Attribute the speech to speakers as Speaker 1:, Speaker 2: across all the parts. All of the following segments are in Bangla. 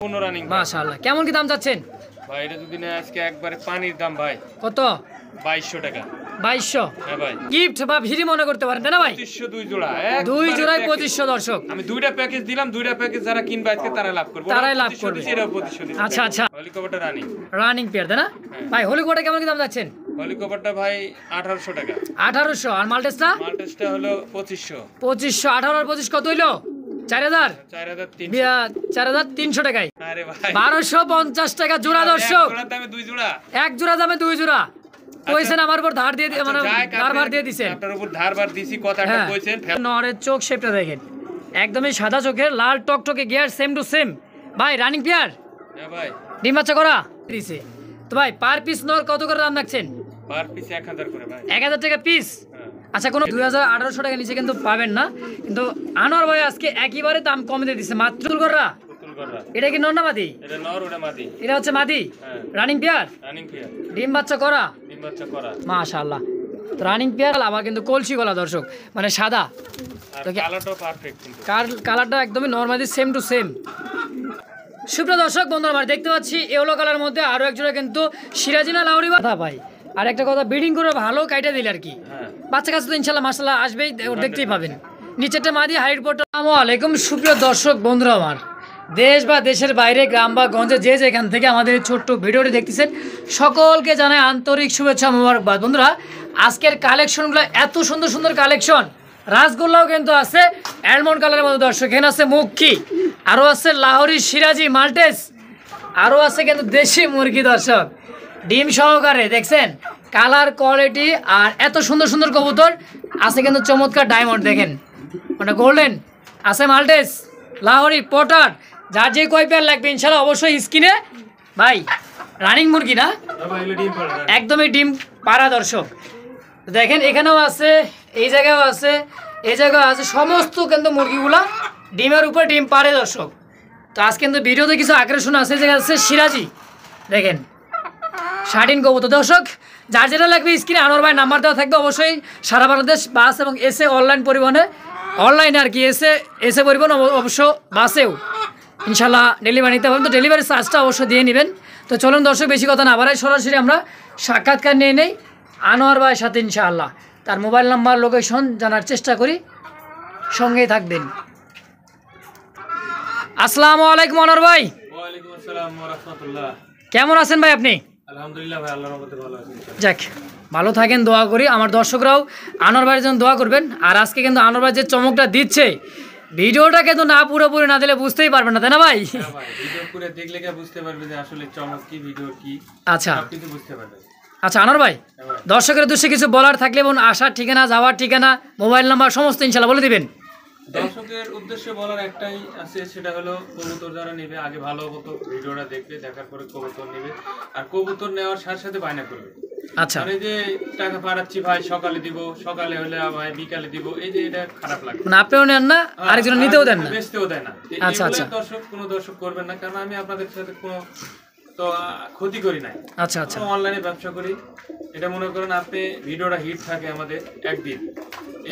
Speaker 1: পূর্ণ রানিং
Speaker 2: মাশাআল্লাহ। কেমন কি দাম চাচ্ছেন
Speaker 1: ভাই? এটা যদি না আজকে একবারে পানির দাম ভাই।
Speaker 2: কত?
Speaker 1: 2200 টাকা।
Speaker 2: 2200?
Speaker 1: হ্যাঁ ভাই।
Speaker 2: গিফট বা ভিড়ি মনে করতে পারেন তাই না ভাই?
Speaker 1: 2500 দুই জোড়া।
Speaker 2: দুই জোড়ায় 2500 দর্শক।
Speaker 1: আমি দুইটা প্যাকেজ দিলাম, দুইটা প্যাকেজ যারা কিনবে আজকে তারা লাভ করবে।
Speaker 2: তারাই লাভ করবে।
Speaker 1: এটা 2500 দিচ্ছি।
Speaker 2: আচ্ছা আচ্ছা।
Speaker 1: Helicopter running.
Speaker 2: রানিং পেয়ার তাই না ভাই? হলিকোটা কেমন কি দাম যাচ্ছেন?
Speaker 1: হেলিকপ্টারটা ভাই 1800 টাকা।
Speaker 2: 1800। আর মাল্টেসটা?
Speaker 1: মাল্টেসটা হলো 2500।
Speaker 2: 2500। 18 আর 25 কত হইলো? 4000? 4300 টাকায়।
Speaker 1: আরে ভাই
Speaker 2: 1250 টাকা জোড়া দর্শক।
Speaker 1: জোড়ার দামে দুই জোড়া।
Speaker 2: এক জোড়া দামে দুই জোড়া কইছেন। আমার উপর ধার দিয়ে মানে ধার দিয়ে দিছেন।
Speaker 1: আপনার উপর ধার দিছি, কথাটা কইছেন।
Speaker 2: নরের চোখ শেপটা দেখেন, একদমই সাদা চোখের, লাল টকটকে গিয়ার, সেম টু সেম ভাই। Running pair.
Speaker 1: হ্যাঁ ভাই।
Speaker 2: ডিম বাচ্চা করা দিছে তো ভাই। পার পিস নর কত করে দাম রাখছেন?
Speaker 1: পার পিস 1000 করে ভাই।
Speaker 2: 1000 টাকা পিস? আচ্ছা, কোনো 2800 টাকা নিচে কিন্তু পাবেন না। কিন্তু আনোয়ার ভাই আজকে একেবারে দাম কমে দিয়ে দিচ্ছে মাত্র। তুলগররা এটা কি নর না মাদি?
Speaker 1: এটা নর, ওটা মাদি।
Speaker 2: এটা হচ্ছে মাদি। Running pair.
Speaker 1: Running pair.
Speaker 2: ডিম বাচ্চা করা?
Speaker 1: ডিম বাচ্চা করা।
Speaker 2: মাশাআল্লাহ। Running pair. আবার কিন্তু কলসি গলা দর্শক, মানে সাদা।
Speaker 1: আর কালারটাও পারফেক্ট কিন্তু।
Speaker 2: কালারটা একদমই নরমালি সেম টু সেম। সুপ্রিয় দর্শক বন্ধুরা, আমরা দেখতে পাচ্ছি ইয়েলো কালারের মধ্যে আরো একজোড়া কিন্তু সিরাজিনা লাউরি কথা ভাই। আর একটা কথা, ব্রিডিং করে ভালো কাইটা দিল আর কি। বাচ্চা কাছে তো ইনশাল্লাহ মাশাআল্লাহ আসবেই, দেখতেই পাবেন। নিচেরটা মাদি, হাইট পড়টা। আসসালামু আলাইকুম সুপ্রিয় দর্শক বন্ধুরা আমার, দেশ বা দেশের বাইরে, গ্রাম বা গঞ্জে যে যেখান থেকে আমাদের ছোট্ট ভিডিওটি দেখতেছেন সকলকে জানাই আন্তরিক শুভেচ্ছা মোবারকবাদ। বন্ধুরা, আজকের কালেকশনগুলো এত সুন্দর সুন্দর কালেকশন। রাসগোল্লাও কিন্তু আছে অ্যালমন্ড কালারের মধ্যে দর্শক। এখানে আছে মুখী, আরও আছে লাহোরি সিরাজি মাল্টেস, আরও আছে কিন্তু দেশি মুরগি দর্শক, ডিম সহকারে। দেখছেন কালার কোয়ালিটি, আর এত সুন্দর সুন্দর কবুতর আছে কিন্তু চমৎকার ডায়মন্ড দেখেন, মানে গোল্ডেন আছে, মাল্টেস, লাহোরি, পটার। যার যে কয় পেয়ার লাগবে ইনশাল্লাহ অবশ্যই স্ক্রিনে ভাই। রানিং মুরগি না একদমই ডিম পাড়া দর্শক। দেখেন এখানেও আছে, এই জায়গায়ও আছে, এই জায়গায় আছে, সমস্ত কিন্তু মুরগিগুলা ডিমের উপর ডিম পাড়ে দর্শক। তো আজ কিন্তু ভিডিওতে কিছু আকর্ষণ আছে, যে আছে সিরাজি। দেখেন শার্টিন কবুতর দর্শক। যার যেটা লাগবে স্ক্রিনে আনোয়ার ভাই নাম্বার দেওয়া থাকবে। অবশ্যই সারা বাংলাদেশ বাস এবং এসে অনলাইন পরিবহনে, অনলাইনে আর কি, এসে পরিবহন অবশ্য বাসেও ইনশাল্লাহ ডেলিভারি নিতে পারবেন। তো ডেলিভারি চার্জটা অবশ্যই দিয়ে নেবেন। তো চলুন দর্শক, বেশি কথা না বাড়াই, সরাসরি আমরা সাক্ষাৎকার নিয়ে নেই আনোয়ার ভাইয়ের সাথে ইনশাআল্লাহ। তার মোবাইল নাম্বার, লোকেশন জানার চেষ্টা করি, সঙ্গেই থাকবেন। আসসালামু আলাইকুম আনোয়ার ভাই।
Speaker 1: ওয়ালাইকুম আসসালাম ওয়া রাহমাতুল্লাহ।
Speaker 2: কেমন আছেন ভাই আপনি?
Speaker 1: আলহামদুলিল্লাহ ভাই, আল্লাহর রহমতে ভালো আছি।
Speaker 2: যাক, ভালো থাকেন, দোয়া করি। আমার দর্শকরাও আনোয়ার ভাইয়ের জন্য দোয়া করবেন। আর আজকে কিন্তু আনোয়ার ভাই যে চমকটা দিচ্ছে, ভিডিওটা কিন্তু না পুরোপুরি না দিলে বুঝতেই পারবেন না, তাই না ভাই?
Speaker 1: হ্যাঁ ভাই, ভিডিও পুরো দেখলে কি বুঝতে পারবে যে আসলে চমক কি, ভিডিও কি,
Speaker 2: আচ্ছা
Speaker 1: সবকিছু বুঝতে পারবে।
Speaker 2: আচ্ছা আনোয়ার ভাই, দর্শকের উদ্দেশ্যে কিছু বলার থাকলে এবং আসার ঠিকানা, যাওয়ার ঠিকানা, মোবাইল নাম্বার সমস্ত ইনশাআল্লাহ বলে দিবেন।
Speaker 1: দর্শকের উদ্দেশ্যে বলার একটাই আছে, সেটা হলো কবুতর যারা নেবে আগে ভালো মতো ভিডিওটা দেখবে, দেখার পরে কবুতর নেবে। আর কবুতর নেওয়ার সাথে সাথে বায়না করবে।
Speaker 2: আচ্ছা,
Speaker 1: মানে যে টাকা পাঠাচ্ছি ভাই, সকালে দিব, সকালে হলে ভাই বিকালে দিব, এই যে এটা খারাপ লাগে।
Speaker 2: মানে আপনিও নেন না, আরেকজন নিতেও দেন না,
Speaker 1: বেচতেও দেয় না।
Speaker 2: আচ্ছা আচ্ছা।
Speaker 1: কোনো দর্শক করবেন না, কারণ আমি আপনাদের সাথে কোনো তো ক্ষতি করি নাই।
Speaker 2: আচ্ছা আচ্ছা।
Speaker 1: অনলাইনে ব্যবসা করি। এটা মনে করেন আপনি ভিডিওটা হিট থাকে আমাদের একদিন,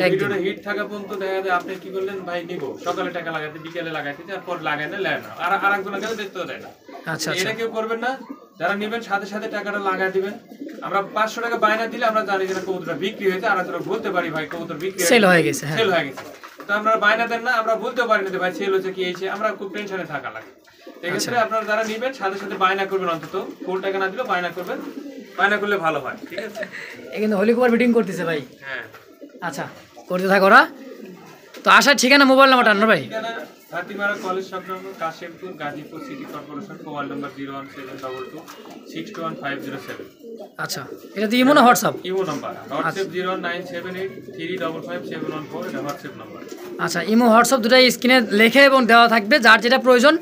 Speaker 1: এই ভিডিওটা হিট থাকা পর্যন্ত দেখা যায় আপনি কি করলেন, ভাই নিব, সকালে টাকা লাগাতে, বিকেলে লাগাইতে, তারপর লাগাই না, লেয় না, আর আরেকজনের কাছে বেচতেও দেয় না।
Speaker 2: আচ্ছা,
Speaker 1: এটা কেউ করবেন না। যারা নেবেন সাথে সাথে টাকাটা লাগাই দিবেন। আমরা 500 টাকা বায়না দিলে আমরা জানি যে কবুতরটা বিক্রি হয়েছে, আর আমরা বলতে পারি ভাই কবুতর বিক্রি
Speaker 2: সেল হয়ে গেছে,
Speaker 1: সেল হয়ে গেছে। তো আমরা বায়না দেন না, আমরা বলতে পারি না যে ভাই সেল হয়েছে কি হয়েছে, আমরা খুব টেনশনে থাকা লাগে। এক্ষেত্রে আপনারা যারা নেবেন সাথে সাথে বায়না করবেন, অন্তত ফুল টাকা না দিলেও বায়না করবেন, বায়না করলে ভালো হয়। ঠিক আছে,
Speaker 2: এই কিন্তু হলিকুমার মিটিং করতেছে ভাই।
Speaker 1: হ্যাঁ
Speaker 2: আচ্ছা, করতে থাকো ওরা। তো আসার ঠিকানা, মোবাইল নাম্বারটা আনোয়ার ভাই।
Speaker 1: ঠিকানা হাতিমারা কলেজ সংলগ্ন, Kashimpur, Gazipur city corporation, mobile number 01722
Speaker 2: আচ্ছা, এটা তো ইমো না হোয়াটসঅ্যাপ?
Speaker 1: ইমো নাম্বার হোয়াটসঅ্যাপ 09783555714, এটা হোয়াটসঅ্যাপ নাম্বার।
Speaker 2: আচ্ছা, ইমো হোয়াটসঅ্যাপ দুটাই স্ক্রিনে লেখে এবং দেওয়া থাকবে। যার যেটা প্রয়োজন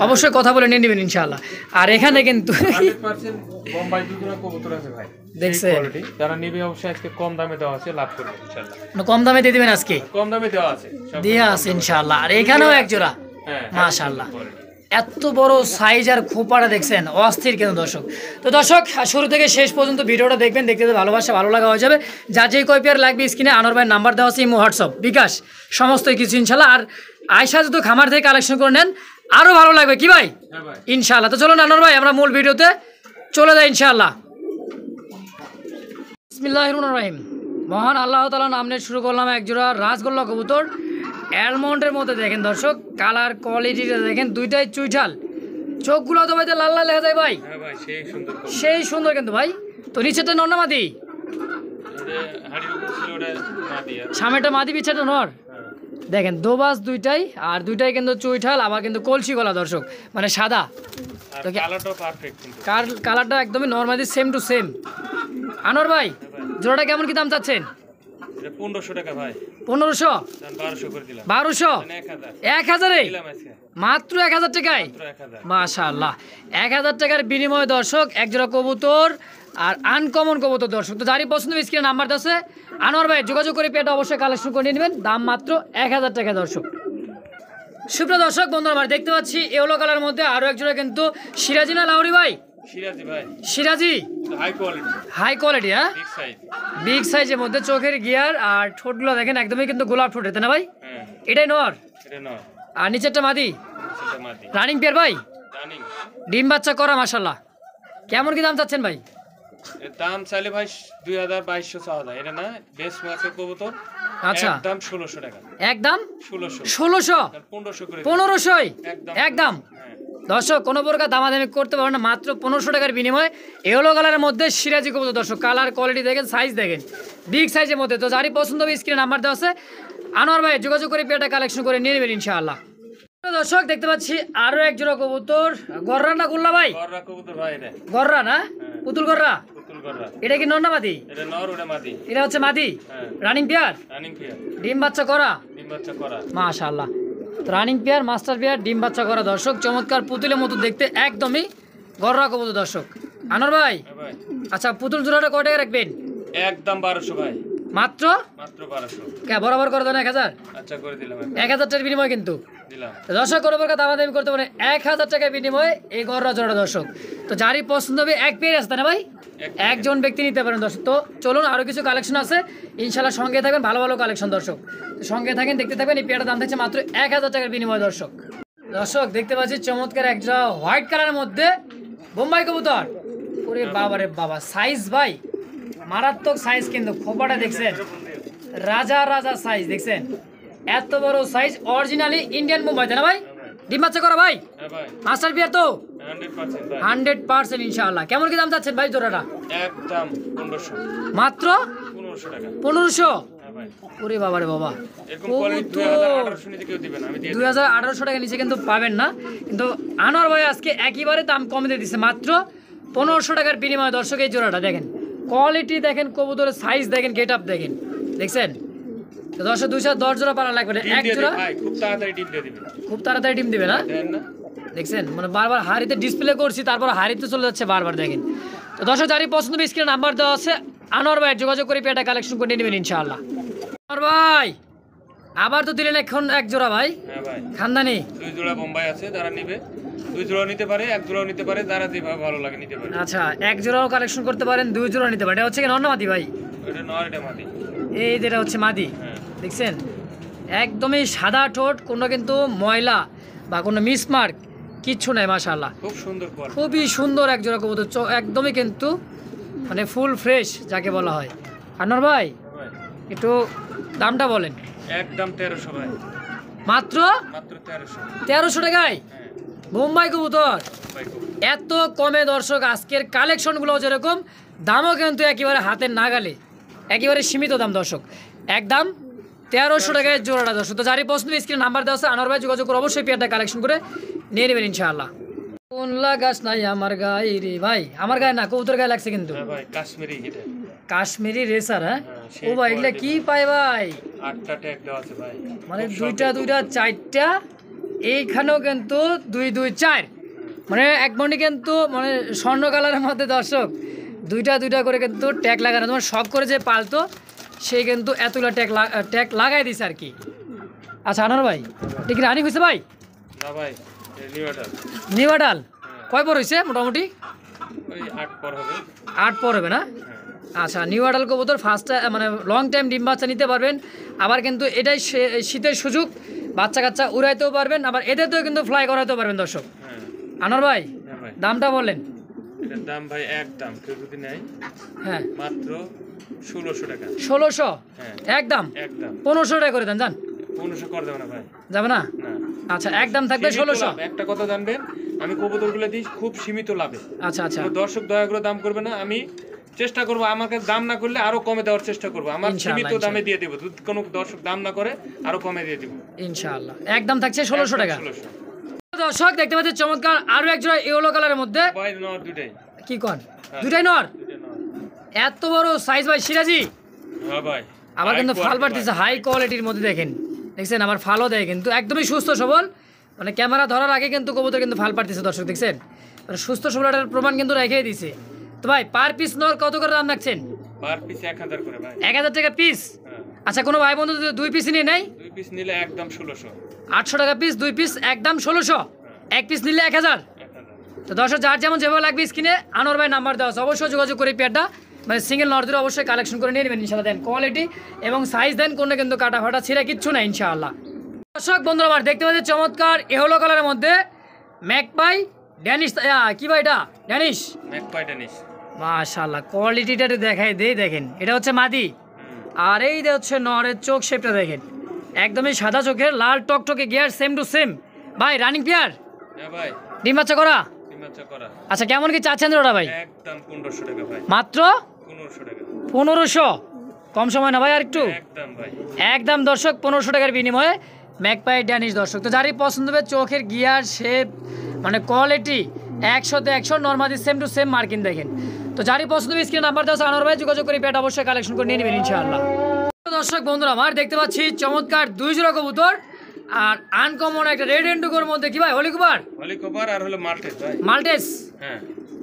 Speaker 2: অবশ্যই কথা বলে নিয়ে নেবেন ইনশাআল্লাহ। আর এখানে কিন্তু
Speaker 1: 100% বোম্বাই দুধরা কবুতর আছে ভাই,
Speaker 2: দেখছেন,
Speaker 1: যারা নিবে অবশ্যই আজকে কম দামে দেওয়া আছে, লাভ করবে ইনশাআল্লাহ।
Speaker 2: কম দামে দিয়ে দিবেন আজকে?
Speaker 1: কম দামে দেওয়া আছে,
Speaker 2: দিয়ে আছে ইনশাআল্লাহ। আর এখানেও এক জোড়া, মাশাআল্লাহ, এত বড় সাইজ আর খোপাটা দেখছেন, অস্থির কেন দর্শক। তো দর্শক শুরু থেকে শেষ পর্যন্ত ভিডিওটা দেখবেন, দেখতে ভালোবাসা, ভালো লাগা হয়ে যাবে। যার যেই কয় পেয়ার লাগবে স্ক্রিনে আনোয়ার ভাইয়ের নাম্বার দেওয়া আছে, ইমো, হোয়াটসঅ্যাপ, বিকাশ, সমস্ত কিছু ইনশাআল্লাহ। আর আয়সা যদি খামার থেকে কালেকশন করে নেন আরো ভালো লাগবে কি ভাই?
Speaker 1: হ্যাঁ ভাই।
Speaker 2: ইনশাআল্লাহ। তো চলুন আনোয়ার ভাই আমরা মূল ভিডিওতে চলে যাই ইনশাআল্লাহ। বিসমিল্লাহির রহমানির রহিম। মহান আল্লাহ তাআলার নাম নিয়ে শুরু করলাম এক জোড়া রাজগোল্লা কবুতর। অ্যালমন্ডের মধ্যে দেখেন দর্শক, কালার কোয়ালিটিটা দেখেন, দুইটাই চুইঠাল, চোখগুলো তো ভাই লাল লাল দেখা যায় ভাই।
Speaker 1: হ্যাঁ ভাই, সেই সুন্দর কবুতর।
Speaker 2: সেই সুন্দর কিন্তু ভাই। তো নিচেরটা নর না মাদি?
Speaker 1: এটা হাড়ির উপর ছিল, ওটা মাদি।
Speaker 2: সামনেটা মাদি, পিছেরটা নর। দেখেন দোবাস দুইটাই, আর দুইটাই কিন্তু চুইঠাল, আবার কিন্তু কলসি গলা দর্শক, মানে সাদা।
Speaker 1: আর কালারটাও পারফেক্ট কিন্তু।
Speaker 2: কালারটা একদমই normally same to same. Anwar ভাই জোড়াটা কেমন কি দাম চাচ্ছেন?
Speaker 1: এটা 1500 টাকা ভাই।
Speaker 2: 1500?
Speaker 1: 1200 করে দিলাম।
Speaker 2: 1200?
Speaker 1: 1000
Speaker 2: 1000-এ?
Speaker 1: দিলাম আজকে
Speaker 2: মাত্র 1000 টাকায়?
Speaker 1: মাত্র 1000।
Speaker 2: মাশাআল্লাহ, 1000 টাকার বিনিময়ে দর্শক এক জোড়া কবুতর, আর আনকমন কবুতর দর্শক। তো যারই পছন্দ স্ক্রিনে নাম্বার আছে, আনোয়ার ভাই যোগাযোগ করে পেটা অবশ্যই কালেকশন করে নেবেন। দাম মাত্র 1000 টাকা দর্শক। সুপ্রিয় দর্শক বন্ধুরা, আমরা দেখতে পাচ্ছি ইয়েলো কালার মধ্যে আরো এক জোড়া কিন্তু সিরাজি না লাউরি ভাই?
Speaker 1: সিরাজি ভাই।
Speaker 2: সিরাজি
Speaker 1: হাই কোয়ালিটি।
Speaker 2: হাই কোয়ালিটি, হ্যাঁ
Speaker 1: বিগ সাইজ।
Speaker 2: বিগ সাইজের মধ্যে, চোখের গিয়ার আর ঠোঁটগুলো দেখেন একদমই কিন্তু গোলাপ ঠোঁট, এতে না ভাই?
Speaker 1: হ্যাঁ,
Speaker 2: এটাই নর,
Speaker 1: এটা নয়,
Speaker 2: আর নিচেরটা মাদি।
Speaker 1: সেটা মাদি।
Speaker 2: রানিং পেয়ার ভাই,
Speaker 1: রানিং।
Speaker 2: ডিম বাচ্চা করা মাশাআল্লাহ। কেমন কি দাম চাচ্ছেন ভাই?
Speaker 1: এর দাম চাইলে ভাই 2200 চাওয়া যায়। এটা না বেস্ট ম্যাচের কবুতর।
Speaker 2: আচ্ছা,
Speaker 1: একদম 1600 টাকা।
Speaker 2: একদম
Speaker 1: 1600।
Speaker 2: 1600?
Speaker 1: 1500 করে।
Speaker 2: 1500?
Speaker 1: একদম
Speaker 2: একদম
Speaker 1: হ্যাঁ।
Speaker 2: দর্শক কোনো প্রকার দামাদামি করতে পারবেন না, মাত্র 1500 টাকার বিনিময়ে ইয়েলো কালারের মধ্যে সিরাজি কবুতর দর্শক। কালার কোয়ালিটি দেখেন, সাইজ দেখেন, বিগ সাইজের মধ্যে। তো যারই পছন্দ হবে স্ক্রিনে নাম্বার দেওয়া আছে, আনোয়ার ভাই যোগাযোগ করে পেটা কালেকশন করে নিয়ে নেবেন ইনশাআল্লাহ। দর্শক দেখতে পাচ্ছি আরো এক জোড়া কবুতর, গররা না গুল্লা ভাই?
Speaker 1: গররা কবুতর ভাই এটা।
Speaker 2: গররা না, পুতুল গররা?
Speaker 1: পুতুল গররা।
Speaker 2: এটা কি নর না মাদি?
Speaker 1: এটা নর, ওটা মাদি।
Speaker 2: এটা হচ্ছে মাদি।
Speaker 1: হ্যাঁ।
Speaker 2: Running pair?
Speaker 1: Running pair.
Speaker 2: ডিম বাচ্চা করা?
Speaker 1: ডিম বাচ্চা করা।
Speaker 2: মাশাআল্লাহ। রানিং পেয়ার, মাস্টার পেয়ার, ডিম বাচ্চা করা দর্শক। চমৎকার পুতুলের মতো দেখতে, একদমই গররা কবুতর দর্শক। আনোয়ার ভাই
Speaker 1: হ্যাঁ ভাই।
Speaker 2: আচ্ছা, পুতুল জোড়াটা কয় টাকা রাখবেন?
Speaker 1: একদম 1200 ভাই।
Speaker 2: মাত্র?
Speaker 1: মাত্র 1200।
Speaker 2: কে বরাবর করে দেন 1000?
Speaker 1: আচ্ছা করে দিলাম।
Speaker 2: 1000 টাকার বিনিময় কিন্তু
Speaker 1: দিলাম।
Speaker 2: তো দর্শক কোনো প্রকার দামাদামি করতে পারে 1000 টাকার বিনিময়ে এই গররা জোড়াটা দর্শক। তো যারই পছন্দ হবে, এক পেয়ার আসতে না ভাই, একজন ব্যক্তি নিতে পারেন দর্শক। তো চলুন আরো কিছু কালেকশন আছে ইনশাল্লাহ, সঙ্গে থাকবেন, ভালো ভালো কালেকশন দর্শক। তো সঙ্গে থাকেন, দেখতে থাকবেন। এই পেয়ারটার দাম থাকছে মাত্র 1000 টাকার বিনিময় দর্শক। দর্শক দেখতে পাচ্ছি চমৎকার একটা হোয়াইট কালারের মধ্যে বোম্বাই কবুতর। ওরে বাবা রে বাবা, সাইজ ভাই মারাত্মক সাইজ, কিন্তু খোপাটা দেখছেন, রাজা রাজা সাইজ দেখছেন, এত বড় সাইজ, অরিজিনালি ইন্ডিয়ান বোম্বাই, তাই না ভাই? ডিম বাচ্চা করা ভাই?
Speaker 1: হ্যাঁ ভাই।
Speaker 2: মাস্টার পেয়ার তো?
Speaker 1: 100% ভাই।
Speaker 2: 100% ইনশাআল্লাহ। কেমন কি দাম চাচ্ছেন ভাই জোড়াটা?
Speaker 1: একদম 1500।
Speaker 2: মাত্র
Speaker 1: 1500 টাকা।
Speaker 2: 1500?
Speaker 1: হ্যাঁ ভাই।
Speaker 2: ওরে বাবা রে বাবা,
Speaker 1: এরকম কোয়ালিটি 2018 নিচে কেউ দিবে না, আমি দিয়ে দিই।
Speaker 2: 2800 টাকা নিচে কিন্তু পাবেন না। কিন্তু আনোয়ার ভাই আজকে একেবারে দাম কমে দিয়ে দিচ্ছে, মাত্র 1500 টাকার বিনিময়ে দর্শক। এই জোড়াটা দেখেন, কোয়ালিটি দেখেন, কবুতরের সাইজ দেখেন, গেট আপ দেখেন, দেখছেন? তো দর্শক 210 জোড়া পারা লাগবে না,
Speaker 1: ডিম
Speaker 2: এক
Speaker 1: দিয়ে
Speaker 2: জোড়া
Speaker 1: দিই ভাই, খুব তাড়াতাড়ি ডিম দিয়ে দিবে।
Speaker 2: খুব তাড়াতাড়ি ডিম দিবে না?
Speaker 1: দেন না।
Speaker 2: দেখছেন, মানে বারবার হাড়িতে ডিসপ্লে করছি, তারপর হাড়িতে চলে যাচ্ছে বারবার, দেখেন। তো দর্শক যারই পছন্দ হবে স্ক্রিনে নাম্বার দেওয়া আছে, আনোয়ার ভাই যোগাযোগ করে পেটা কালেকশন করে নেবেন ইনশাআল্লাহ। আনোয়ার ভাই আবার তো দিলেন এখন এক জোড়া ভাই,
Speaker 1: হ্যাঁ ভাই।
Speaker 2: খানদানি
Speaker 1: 2 জোড়া বোম্বাই আছে, যারা নিবে 2 জোড়া নিতে পারে, 1 জোড়াও নিতে পারে, যারা যেভাবে ভালো লাগে নিতে পারে।
Speaker 2: আচ্ছা, এক জোড়াও কালেকশন করতে পারেন, 2 জোড়া নিতে পারেন। এটা হচ্ছে কি নর না মাদি ভাই?
Speaker 1: এটা নর, এটা মাদি।
Speaker 2: এই যেটা হচ্ছে মাদি,
Speaker 1: হ্যাঁ।
Speaker 2: দেখছেন একদমই সাদা ঠোঁট, কোনো কিন্তু ময়লা বা কোনো মিসমার্ক কিচ্ছু নাই মাশাআল্লাহ।
Speaker 1: খুব সুন্দর কোয়ালিটি।
Speaker 2: খুবই সুন্দর এক জোড়া কবুতর, একদমই কিন্তু মানে ফুল ফ্রেশ যাকে বলা হয়। আনোয়ার ভাই
Speaker 1: ভাই
Speaker 2: একটু দামটা বলেন।
Speaker 1: একদম 1300 ভাই।
Speaker 2: মাত্র
Speaker 1: মাত্র 1300।
Speaker 2: 1300 টাকায়
Speaker 1: হ্যাঁ
Speaker 2: বোম্বাই কবুতর?
Speaker 1: ভাই।
Speaker 2: এত কমে দর্শক, আজকের কালেকশনগুলো যেরকম, দামও কিন্তু একেবারে হাতের নাগালে, একেবারে সীমিত দাম দর্শক, একদম 1300 টাকায় জোড়াটা দর্শক। তো যারই পছন্দ স্ক্রিনে নাম্বার দেওয়া আছে, আনোয়ার ভাই যোগাযোগ করে অবশ্যই পেয়ারটা কালেকশন করে নিয়ে নেবেন ইনশাআল্লাহ। কোন লাগাস নাই আমার গায়ে রে ভাই, আমার গায়ে না, কবুতর গায়ে লাগছে কিন্তু।
Speaker 1: হ্যাঁ ভাই, কাশ্মীরি এটা।
Speaker 2: কাশ্মীরি রেসার, হ্যাঁ?
Speaker 1: সেই
Speaker 2: ও ভাই এগুলা কি পায় ভাই?
Speaker 1: 8টা ট্যাগ দেওয়া আছে ভাই।
Speaker 2: মানে দুইটা 4টা, এইখানেও কিন্তু 2 2 4, মানে এক মন্ডি কিন্তু মানে স্বর্ণ কালারের মধ্যে দর্শক, দুইটা করে কিন্তু ট্যাগ লাগানো। তোমার শখ করে যে পালতো সে কিন্তু এতগুলো ট্যাগ লাগাই দিছে আর কি। আচ্ছা আনোয়ার ভাই, এটা কি রানিং হয়েছে ভাই?
Speaker 1: না ভাই, নিউটা।
Speaker 2: নিউডাল কয় পর হয়েছে মোটামুটি?
Speaker 1: ওই 8 পর হবে।
Speaker 2: 8 পর হবে না?
Speaker 1: হ্যাঁ।
Speaker 2: আচ্ছা, নিউ আডাল কবুতর ফার্স্ট মানে লং টাইম ডিম বাচ্চা নিতে পারবেন। আবার কিন্তু এটাই শীতের সুযোগ, বাচ্চা কাচ্চা উড়াইতেও পারবেন, আবার এদের তো কিন্তু ফ্লাই করাতেও পারবেন দর্শক।
Speaker 1: হ্যাঁ
Speaker 2: আনোয়ার ভাই
Speaker 1: হ্যাঁ ভাই,
Speaker 2: দামটা বলেন।
Speaker 1: এটার দাম ভাই একদম কেউ যদি নেয়
Speaker 2: হ্যাঁ
Speaker 1: মাত্র 1600 টাকা।
Speaker 2: 1600
Speaker 1: হ্যাঁ
Speaker 2: একদম,
Speaker 1: একদম
Speaker 2: 1500 টাকা করে দেন, যান
Speaker 1: 1500 করে দেবে না ভাই,
Speaker 2: যাবে না?
Speaker 1: না।
Speaker 2: আচ্ছা একদম থাকবে
Speaker 1: সীমিত
Speaker 2: 1600।
Speaker 1: লাভ। একটা কথা জানবেন, আমি কবুতরগুলো দিই খুব সীমিত লাভে।
Speaker 2: আচ্ছা আচ্ছা
Speaker 1: কোনো দর্শক দয়া করে দাম করবে না, আমি চেষ্টা করবো, আমাকে দাম না করলে আরো কমে দেওয়ার চেষ্টা করবো, আমার
Speaker 2: ইনশাআল্লাহ,
Speaker 1: সীমিত দামে দিয়ে দেবো। যদি কোনো দর্শক দাম না করে আরো কমে দিয়ে দিব
Speaker 2: ইনশাআল্লাহ। একদম থাকছে 1600 টাকা।
Speaker 1: 1600
Speaker 2: দর্শক দেখতে পাচ্ছেন চমৎকার আরো এক জোড়া ইয়েলো কালারের মধ্যে।
Speaker 1: ভাই নর দুটাই।
Speaker 2: কি কোন দুটাই নর?
Speaker 1: দুটাই নর।
Speaker 2: এত বড় সাইজ ভাই সিরাজি।
Speaker 1: হ্যাঁ ভাই,
Speaker 2: আবার কিন্তু
Speaker 1: high
Speaker 2: ফাল
Speaker 1: quality
Speaker 2: পাড়তেছে
Speaker 1: ভাই।
Speaker 2: হাই কোয়ালিটির মধ্যে, দেখেন দেখছেন, আবার ফালও দেয় কিন্তু একদমই সুস্থ সবল, মানে ক্যামেরা ধরার আগে কিন্তু কবুতর কিন্তু ফাল পাড়তেছে দর্শক, দেখছেন মানে সুস্থ সবলটার প্রমাণ কিন্তু রেখেই দিছে। তো ভাই পার পিস নর কত করে দাম রাখছেন?
Speaker 1: পার পিস 1000 করে ভাই।
Speaker 2: 1000 টাকা পিস?
Speaker 1: হ্যাঁ,
Speaker 2: আচ্ছা কোনো ভাই বন্ধু যদি 2 পিস নিয়ে নেয়?
Speaker 1: 2 পিস নিলে একদম 1600।
Speaker 2: 800 টাকা পিস, 2 পিস একদম 1600, এক পিস নিলে 1000।
Speaker 1: 1000।
Speaker 2: তো দর্শক যার যেমন যেভাবে লাগবে স্ক্রিনে আনোয়ার ভাই নাম্বার দেওয়া আছে, অবশ্যই যোগাযোগ করে পেয়ারটা মানে সিঙ্গেল নর ধরে অবশ্যই কালেকশন করে নিয়ে নেবেন ইনশাআল্লাহ। দেন কোয়ালিটি এবং সাইজ দেন, কোনো কিন্তু কাটা ফাটা ছিঁড়া কিচ্ছু না ইনশাআল্লাহ। দর্শক বন্ধুরা আমার দেখতে পাচ্ছি চমৎকার ইয়েলো কালারের মধ্যে ম্যাকপাই ড্যানিশ, কি ভাই এটা? Danish
Speaker 1: magpie Danish.
Speaker 2: মাশাআল্লাহ, কোয়ালিটিটা একটু দেখাই দেই, দেখেন এটা হচ্ছে মাদি, আর এই যে হচ্ছে নরের চোখ শেপটা দেখেন, একদমই সাদা চোখের, লাল টকটকে গিয়ার, সেম টু সেম। ভাই রানিং পেয়ার,
Speaker 1: হ্যাঁ ভাই,
Speaker 2: ডিম বাচ্চা করা?
Speaker 1: ডিমাচা করা।
Speaker 2: আচ্ছা কেমন কি চাচ্ছেন ওটা ভাই?
Speaker 1: একদম 1500 টাকা ভাই।
Speaker 2: মাত্র
Speaker 1: 1500 টাকা।
Speaker 2: 1500? কম সময় না ভাই আর একটু?
Speaker 1: একদম ভাই।
Speaker 2: একদম দর্শক 1500 টাকার বিনিময়ে ম্যাকপাই ড্যানিশ দর্শক। তো যারই পছন্দ হবে, চোখের গিয়ার শেপ মানে কোয়ালিটি 100তে 100, normally same to same marking দেখেন। তো যারই পছন্দ হবে স্ক্রিনে নাম্বার দেওয়া আছে, আনোয়ার ভাই যোগাযোগ করে পেট অবশ্যই কালেকশন করে নিয়ে নেবেন ইনশাআল্লাহ। দর্শক বন্ধুরা আমার দেখতে পাচ্ছি চমৎকার 2 জোড়া কবুতর, আর আনকমন একটা রেড এন্ডুগোর মধ্যে কি ভাই হলিকুবার?
Speaker 1: হলিকভার আর হলো মাল্টেস ভাই।
Speaker 2: মাল্টেস?
Speaker 1: হ্যাঁ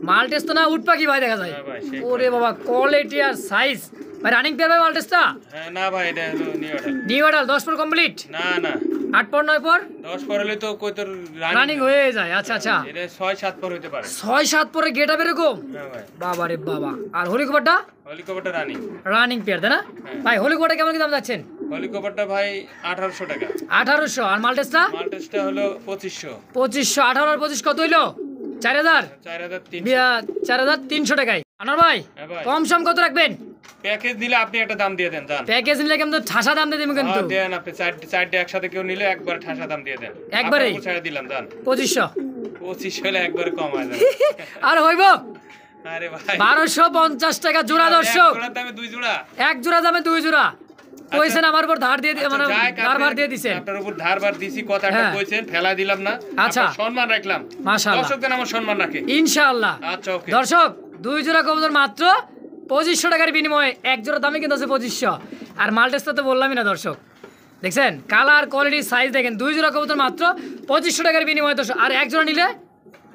Speaker 2: মাল্টেস তো না, উট পাখি ভাই দেখা যায়।
Speaker 1: হ্যাঁ ভাই, সেই
Speaker 2: ওরে বাবা, কোয়ালিটি আর সাইজ ভাই রানিং পেয়ার ভাই মাল্টেসটা?
Speaker 1: হ্যাঁ, না ভাই এটা হলো নিউ অর্ডার।
Speaker 2: নিউ অর্ডার 10 পর কমপ্লিট?
Speaker 1: না না,
Speaker 2: 8 পর 9 পর
Speaker 1: 10 পর হলে তো কই তোর
Speaker 2: রানিং হয়ে যায়। আচ্ছা আচ্ছা,
Speaker 1: এটা 6-7 পর হইতে পারে।
Speaker 2: 6-7 পরে গেট আপ এরকম?
Speaker 1: হ্যাঁ ভাই,
Speaker 2: বাবা রে বাবা। আর হলিকুবারটা?
Speaker 1: হলিকভারটা রানিং।
Speaker 2: রানিং পেয়ার তাই না ভাই? হলিকুবারটা কেমন কি দাম যাচ্ছেন?
Speaker 1: হলিকভারটা ভাই 1800 টাকা।
Speaker 2: 1800। আর মাল্টেসটা?
Speaker 1: মাল্টেসটা হলো 2500।
Speaker 2: 2500। 18 আর 25 কত হইলো? 4000?
Speaker 1: 4300।
Speaker 2: 4300 টাকায়। আনোয়ার ভাই
Speaker 1: হ্যাঁ ভাই,
Speaker 2: কম সম কত রাখবেন?
Speaker 1: প্যাকেজ দিলে আপনি একটা দাম দিয়ে দেন জান।
Speaker 2: প্যাকেজ নিলে কেমন ঠাসা দাম দিয়ে দেবেন কিন্তু?
Speaker 1: হ্যাঁ দেন, আপনি চারটে একসাথে কেউ নিলে একবার ঠাসা দাম দিয়ে দেন।
Speaker 2: একবারেই?
Speaker 1: আপনার উপর ছেড়ে দিলাম জান।
Speaker 2: 2500?
Speaker 1: 2500 হলে একবারে কম হয়ে যাবে।
Speaker 2: আর হইব
Speaker 1: আরে ভাই,
Speaker 2: 1250 টাকা জোড়া দর্শক।
Speaker 1: এক জোড়ার দামে 2 জোড়া।
Speaker 2: এক জোড়া দামে 2 জোড়া কইছেন, আমার উপর ধার দিয়ে মানে
Speaker 1: যাক,
Speaker 2: ধার ভার
Speaker 1: আপনি-
Speaker 2: দিয়ে দিছেন।
Speaker 1: আপনার উপর ধারবার দিছি, কথাটা
Speaker 2: হ্যাঁ।
Speaker 1: কইছেন, ফেলা দিলাম না।
Speaker 2: আচ্ছা।
Speaker 1: আপনার সম্মান রাখলাম।
Speaker 2: মাশাআল্লাহ।
Speaker 1: দর্শকদের আমার সম্মান রাখে।
Speaker 2: ইনশাআল্লাহ।
Speaker 1: আচ্ছা ওকে।
Speaker 2: দর্শক 2 জোড়া কবুতর মাত্র 2500 টাকার বিনিময়ে, এক জোড়া দামে কিন্তু আছে 2500। আর মাল্টেসটা তো বললামই না দর্শক, দেখছেন কালার কোয়ালিটি সাইজ দেখেন। 2 জোড়া কবুতর মাত্র 2500 টাকার বিনিময়ে দর্শক। আর এক জোড়া নিলে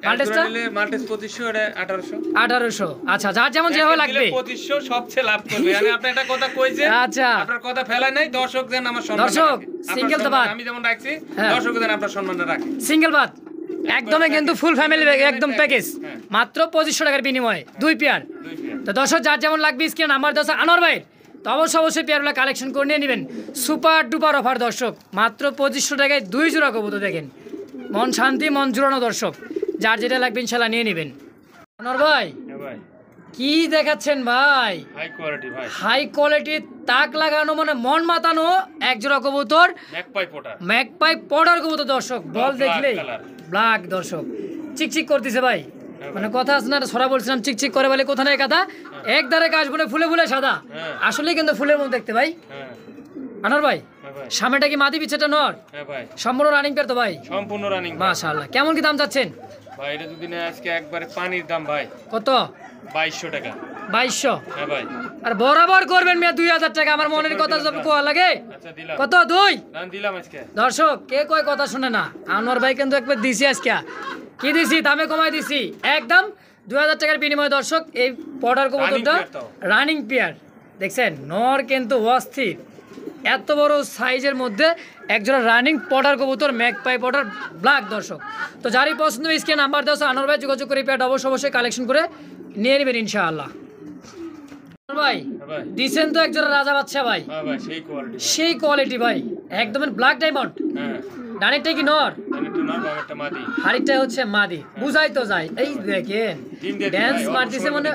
Speaker 2: মাল্টেসটা?
Speaker 1: মাল্টেস 2500, এটা 1800।
Speaker 2: 1800। আচ্ছা যার যেমন যেভাবে লাগবে।
Speaker 1: 2500 সবচেয়ে লাভ করবে। আমি আপনি একটা কথা কইছেন,
Speaker 2: আচ্ছা
Speaker 1: আপনার কথা ফেলাই নাই। দর্শক যেন আমার সম্মান
Speaker 2: দর্শক,
Speaker 1: রাখে। আপনার
Speaker 2: single তো
Speaker 1: সম্মান
Speaker 2: বাদ।
Speaker 1: আমি যেমন রাখছি,
Speaker 2: হ্যাঁ।
Speaker 1: দর্শক যেন আপনার সম্মান রাখে।
Speaker 2: সিঙ্গেল বাদ একদমই কিন্তু ফুল ফ্যামিলি একদম প্যাকেজ
Speaker 1: হ্যাঁ।
Speaker 2: মাত্র 2500 টাকার বিনিময়ে 2 পেয়ার।
Speaker 1: 2 পেয়ার।
Speaker 2: তো দর্শক যার যেমন লাগবে স্ক্রিনে নাম্বার দেওয়া আছে আনোয়ার ভাই, তো অবশ্যই পেয়ারগুলো কালেকশন করে নিয়ে নেবেন। সুপার ডুপার অফার দর্শক, মাত্র 2500 টাকায় 2 জোড়া কবুতর দেখেন, মন শান্তি মন জুড়ানো দর্শক। যার যেটা লাগবে ইনশাল্লাহ নিয়ে নেবেন। আনোয়ার ভাই
Speaker 1: হ্যাঁ ভাই,
Speaker 2: কি দেখাচ্ছেন ভাই?
Speaker 1: হাই কোয়ালিটি ভাই,
Speaker 2: হাই কোয়ালিটি তাক লাগানো মানে মন মাতানো এক জোড়া কবুতর,
Speaker 1: ম্যাকপাই পোটা।
Speaker 2: ম্যাকপাই পডার কবুতর দর্শক। বল
Speaker 1: Black
Speaker 2: দেখলেই
Speaker 1: color।
Speaker 2: ব্ল্যাক দর্শক, চিকচিক করতেছে ভাই। মানে কথা আছে না, সরা বলছিলাম চিকচিক করে বলে কোথায় কথা, এক ধারে কাশ বলে ফুলে ফুলে সাদা,
Speaker 1: হ্যাঁ।
Speaker 2: আসলে কিন্তু ফুলের মতো দেখতে ভাই।
Speaker 1: হ্যাঁ
Speaker 2: আনোয়ার ভাই
Speaker 1: হ্যাঁ ভাই,
Speaker 2: সামনেটা কি মাদি পিছেটা নর?
Speaker 1: হ্যাঁ ভাই,
Speaker 2: সম্পূর্ণ রানিং পেয়ার তো ভাই?
Speaker 1: সম্পূর্ণ রানিং।
Speaker 2: মাশাআল্লাহ। কেমন কি দাম চাচ্ছেন
Speaker 1: ভাই এটা যদি না আজকে একবারে পানির দাম ভাই,
Speaker 2: কত?
Speaker 1: 2200 টাকা।
Speaker 2: 2200?
Speaker 1: হ্যাঁ ভাই,
Speaker 2: আর বরাবর করবেন মিয়া 2000 টাকা। আমার মনের কথা সব কোয়া লাগে।
Speaker 1: আচ্ছা দিলাম।
Speaker 2: কত? 2?
Speaker 1: দাম দিলাম আজকে।
Speaker 2: দর্শক কে কয় কথা শুনে না, আনোয়ার ভাই কিন্তু একবার দিছি আজকে। কি দিছি? দামে কমাই দিছি একদম 2000 টাকার বিনিময়ে দর্শক। এই পডার কবুতরটা
Speaker 1: Running pair তাও।
Speaker 2: রানিং পেয়ার দেখছেন, নর কিন্তু অস্থির, এত বড় সাইজের মধ্যে একজোড়া রানিং পডার কবুতর, ম্যাকপাই পডার ব্ল্যাক দর্শক। তো যারই পছন্দ স্ক্রিনে নাম্বার দেওয়া আছে, আনোয়ার ভাই যোগাযোগ করে পেয়ারটা অবশ্যই কালেকশন করে নিয়ে নেবেন ইনশাআল্লাহ। ভাই
Speaker 1: ভাই
Speaker 2: দিছেন তো একজোড়া রাজা বাচ্চা ভাই,
Speaker 1: হ্যাঁ ভাই সেই কোয়ালিটি,
Speaker 2: সেই কোয়ালিটি ভাই, একদম ব্ল্যাক ডায়মন্ড।
Speaker 1: হ্যাঁ
Speaker 2: ডানেরটা কি নর,
Speaker 1: ডানেরটা নর বামেরটা মাদি,
Speaker 2: হাড়িটা হচ্ছে মাদি, বুঝাই তো যায়। এই দেখেন
Speaker 1: ডিম দিয়ে
Speaker 2: ড্যান্স মারতেছে, মানে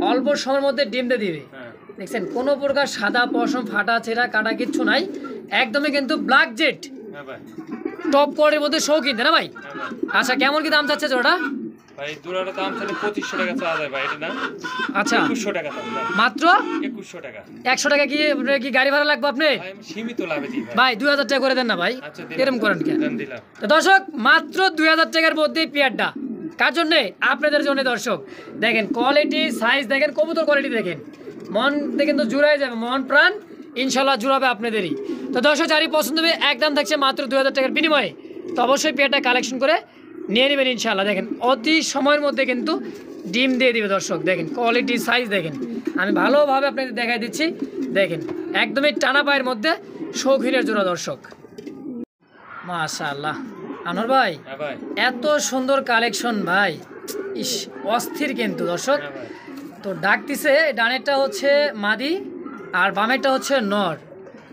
Speaker 2: অল্প সময়ের মধ্যে ডিম দিয়ে দিবে।
Speaker 1: হ্যাঁ
Speaker 2: দেখছেন কোনো প্রকার সাদা পশম ফাটা ছেঁড়া কাটা কিচ্ছু নাই, একদমই কিন্তু ব্ল্যাক জেট
Speaker 1: হ্যাঁ ভাই,
Speaker 2: টপ কোয়ালিটির মধ্যে শৌখিন, তাই না ভাই?
Speaker 1: হ্যাঁ ভাই।
Speaker 2: আচ্ছা কেমন কি দাম চাচ্ছে জোড়াটা?
Speaker 1: ভাই জোড়াটার দাম চলে 2500 টাকা চাওয়া যায় ভাই, এটা না
Speaker 2: আচ্ছা
Speaker 1: 2100 টাকা দাম,
Speaker 2: মাত্র
Speaker 1: 2100 টাকা।
Speaker 2: 100 টাকা কি কি গাড়ি ভাড়া লাগবে আপনি?
Speaker 1: ভাই আমি সীমিত লাভে দিই ভাই।
Speaker 2: ভাই 2000 টাকা করে দেন না ভাই,
Speaker 1: আচ্ছা
Speaker 2: এরকম করেন কেন?
Speaker 1: দিলাম।
Speaker 2: তো দর্শক মাত্র 2000 টাকার মধ্যেই পেয়ারটা কার জন্য? আপনাদের জন্য দর্শক। দেখেন কোয়ালিটি সাইজ দেখেন, কবুতর কোয়ালিটি দেখেন, মন দেখেন তো জুড়াই যাবে, মন প্রাণ ইনশাল্লাহ জুড়াবে আপনাদেরই। তো দর্শক যারই পছন্দ হবে একদম থাকছে মাত্র 2000 টাকার বিনিময়ে, তো অবশ্যই পেয়ারটা কালেকশন করে নিয়ে নেবেন ইনশাল্লাহ। দেখেন অতি সময়ের মধ্যে কিন্তু ডিম দিয়ে দিবে দর্শক, দেখেন কোয়ালিটি সাইজ দেখেন, আমি ভালোভাবে আপনাদের দেখাই দিচ্ছি। দেখেন একদমই টানা পায়ের মধ্যে শৌখিনের জোড়া দর্শক, মাশাআল্লাহ। আনোয়ার ভাই
Speaker 1: হ্যাঁ ভাই,
Speaker 2: এত সুন্দর কালেকশন ভাই, ইস অস্থির কিন্তু দর্শক।
Speaker 1: হ্যাঁ ভাই।
Speaker 2: তো ডাকতেছে ডানেরটা হচ্ছে মাদি আর বামেরটা হচ্ছে নর।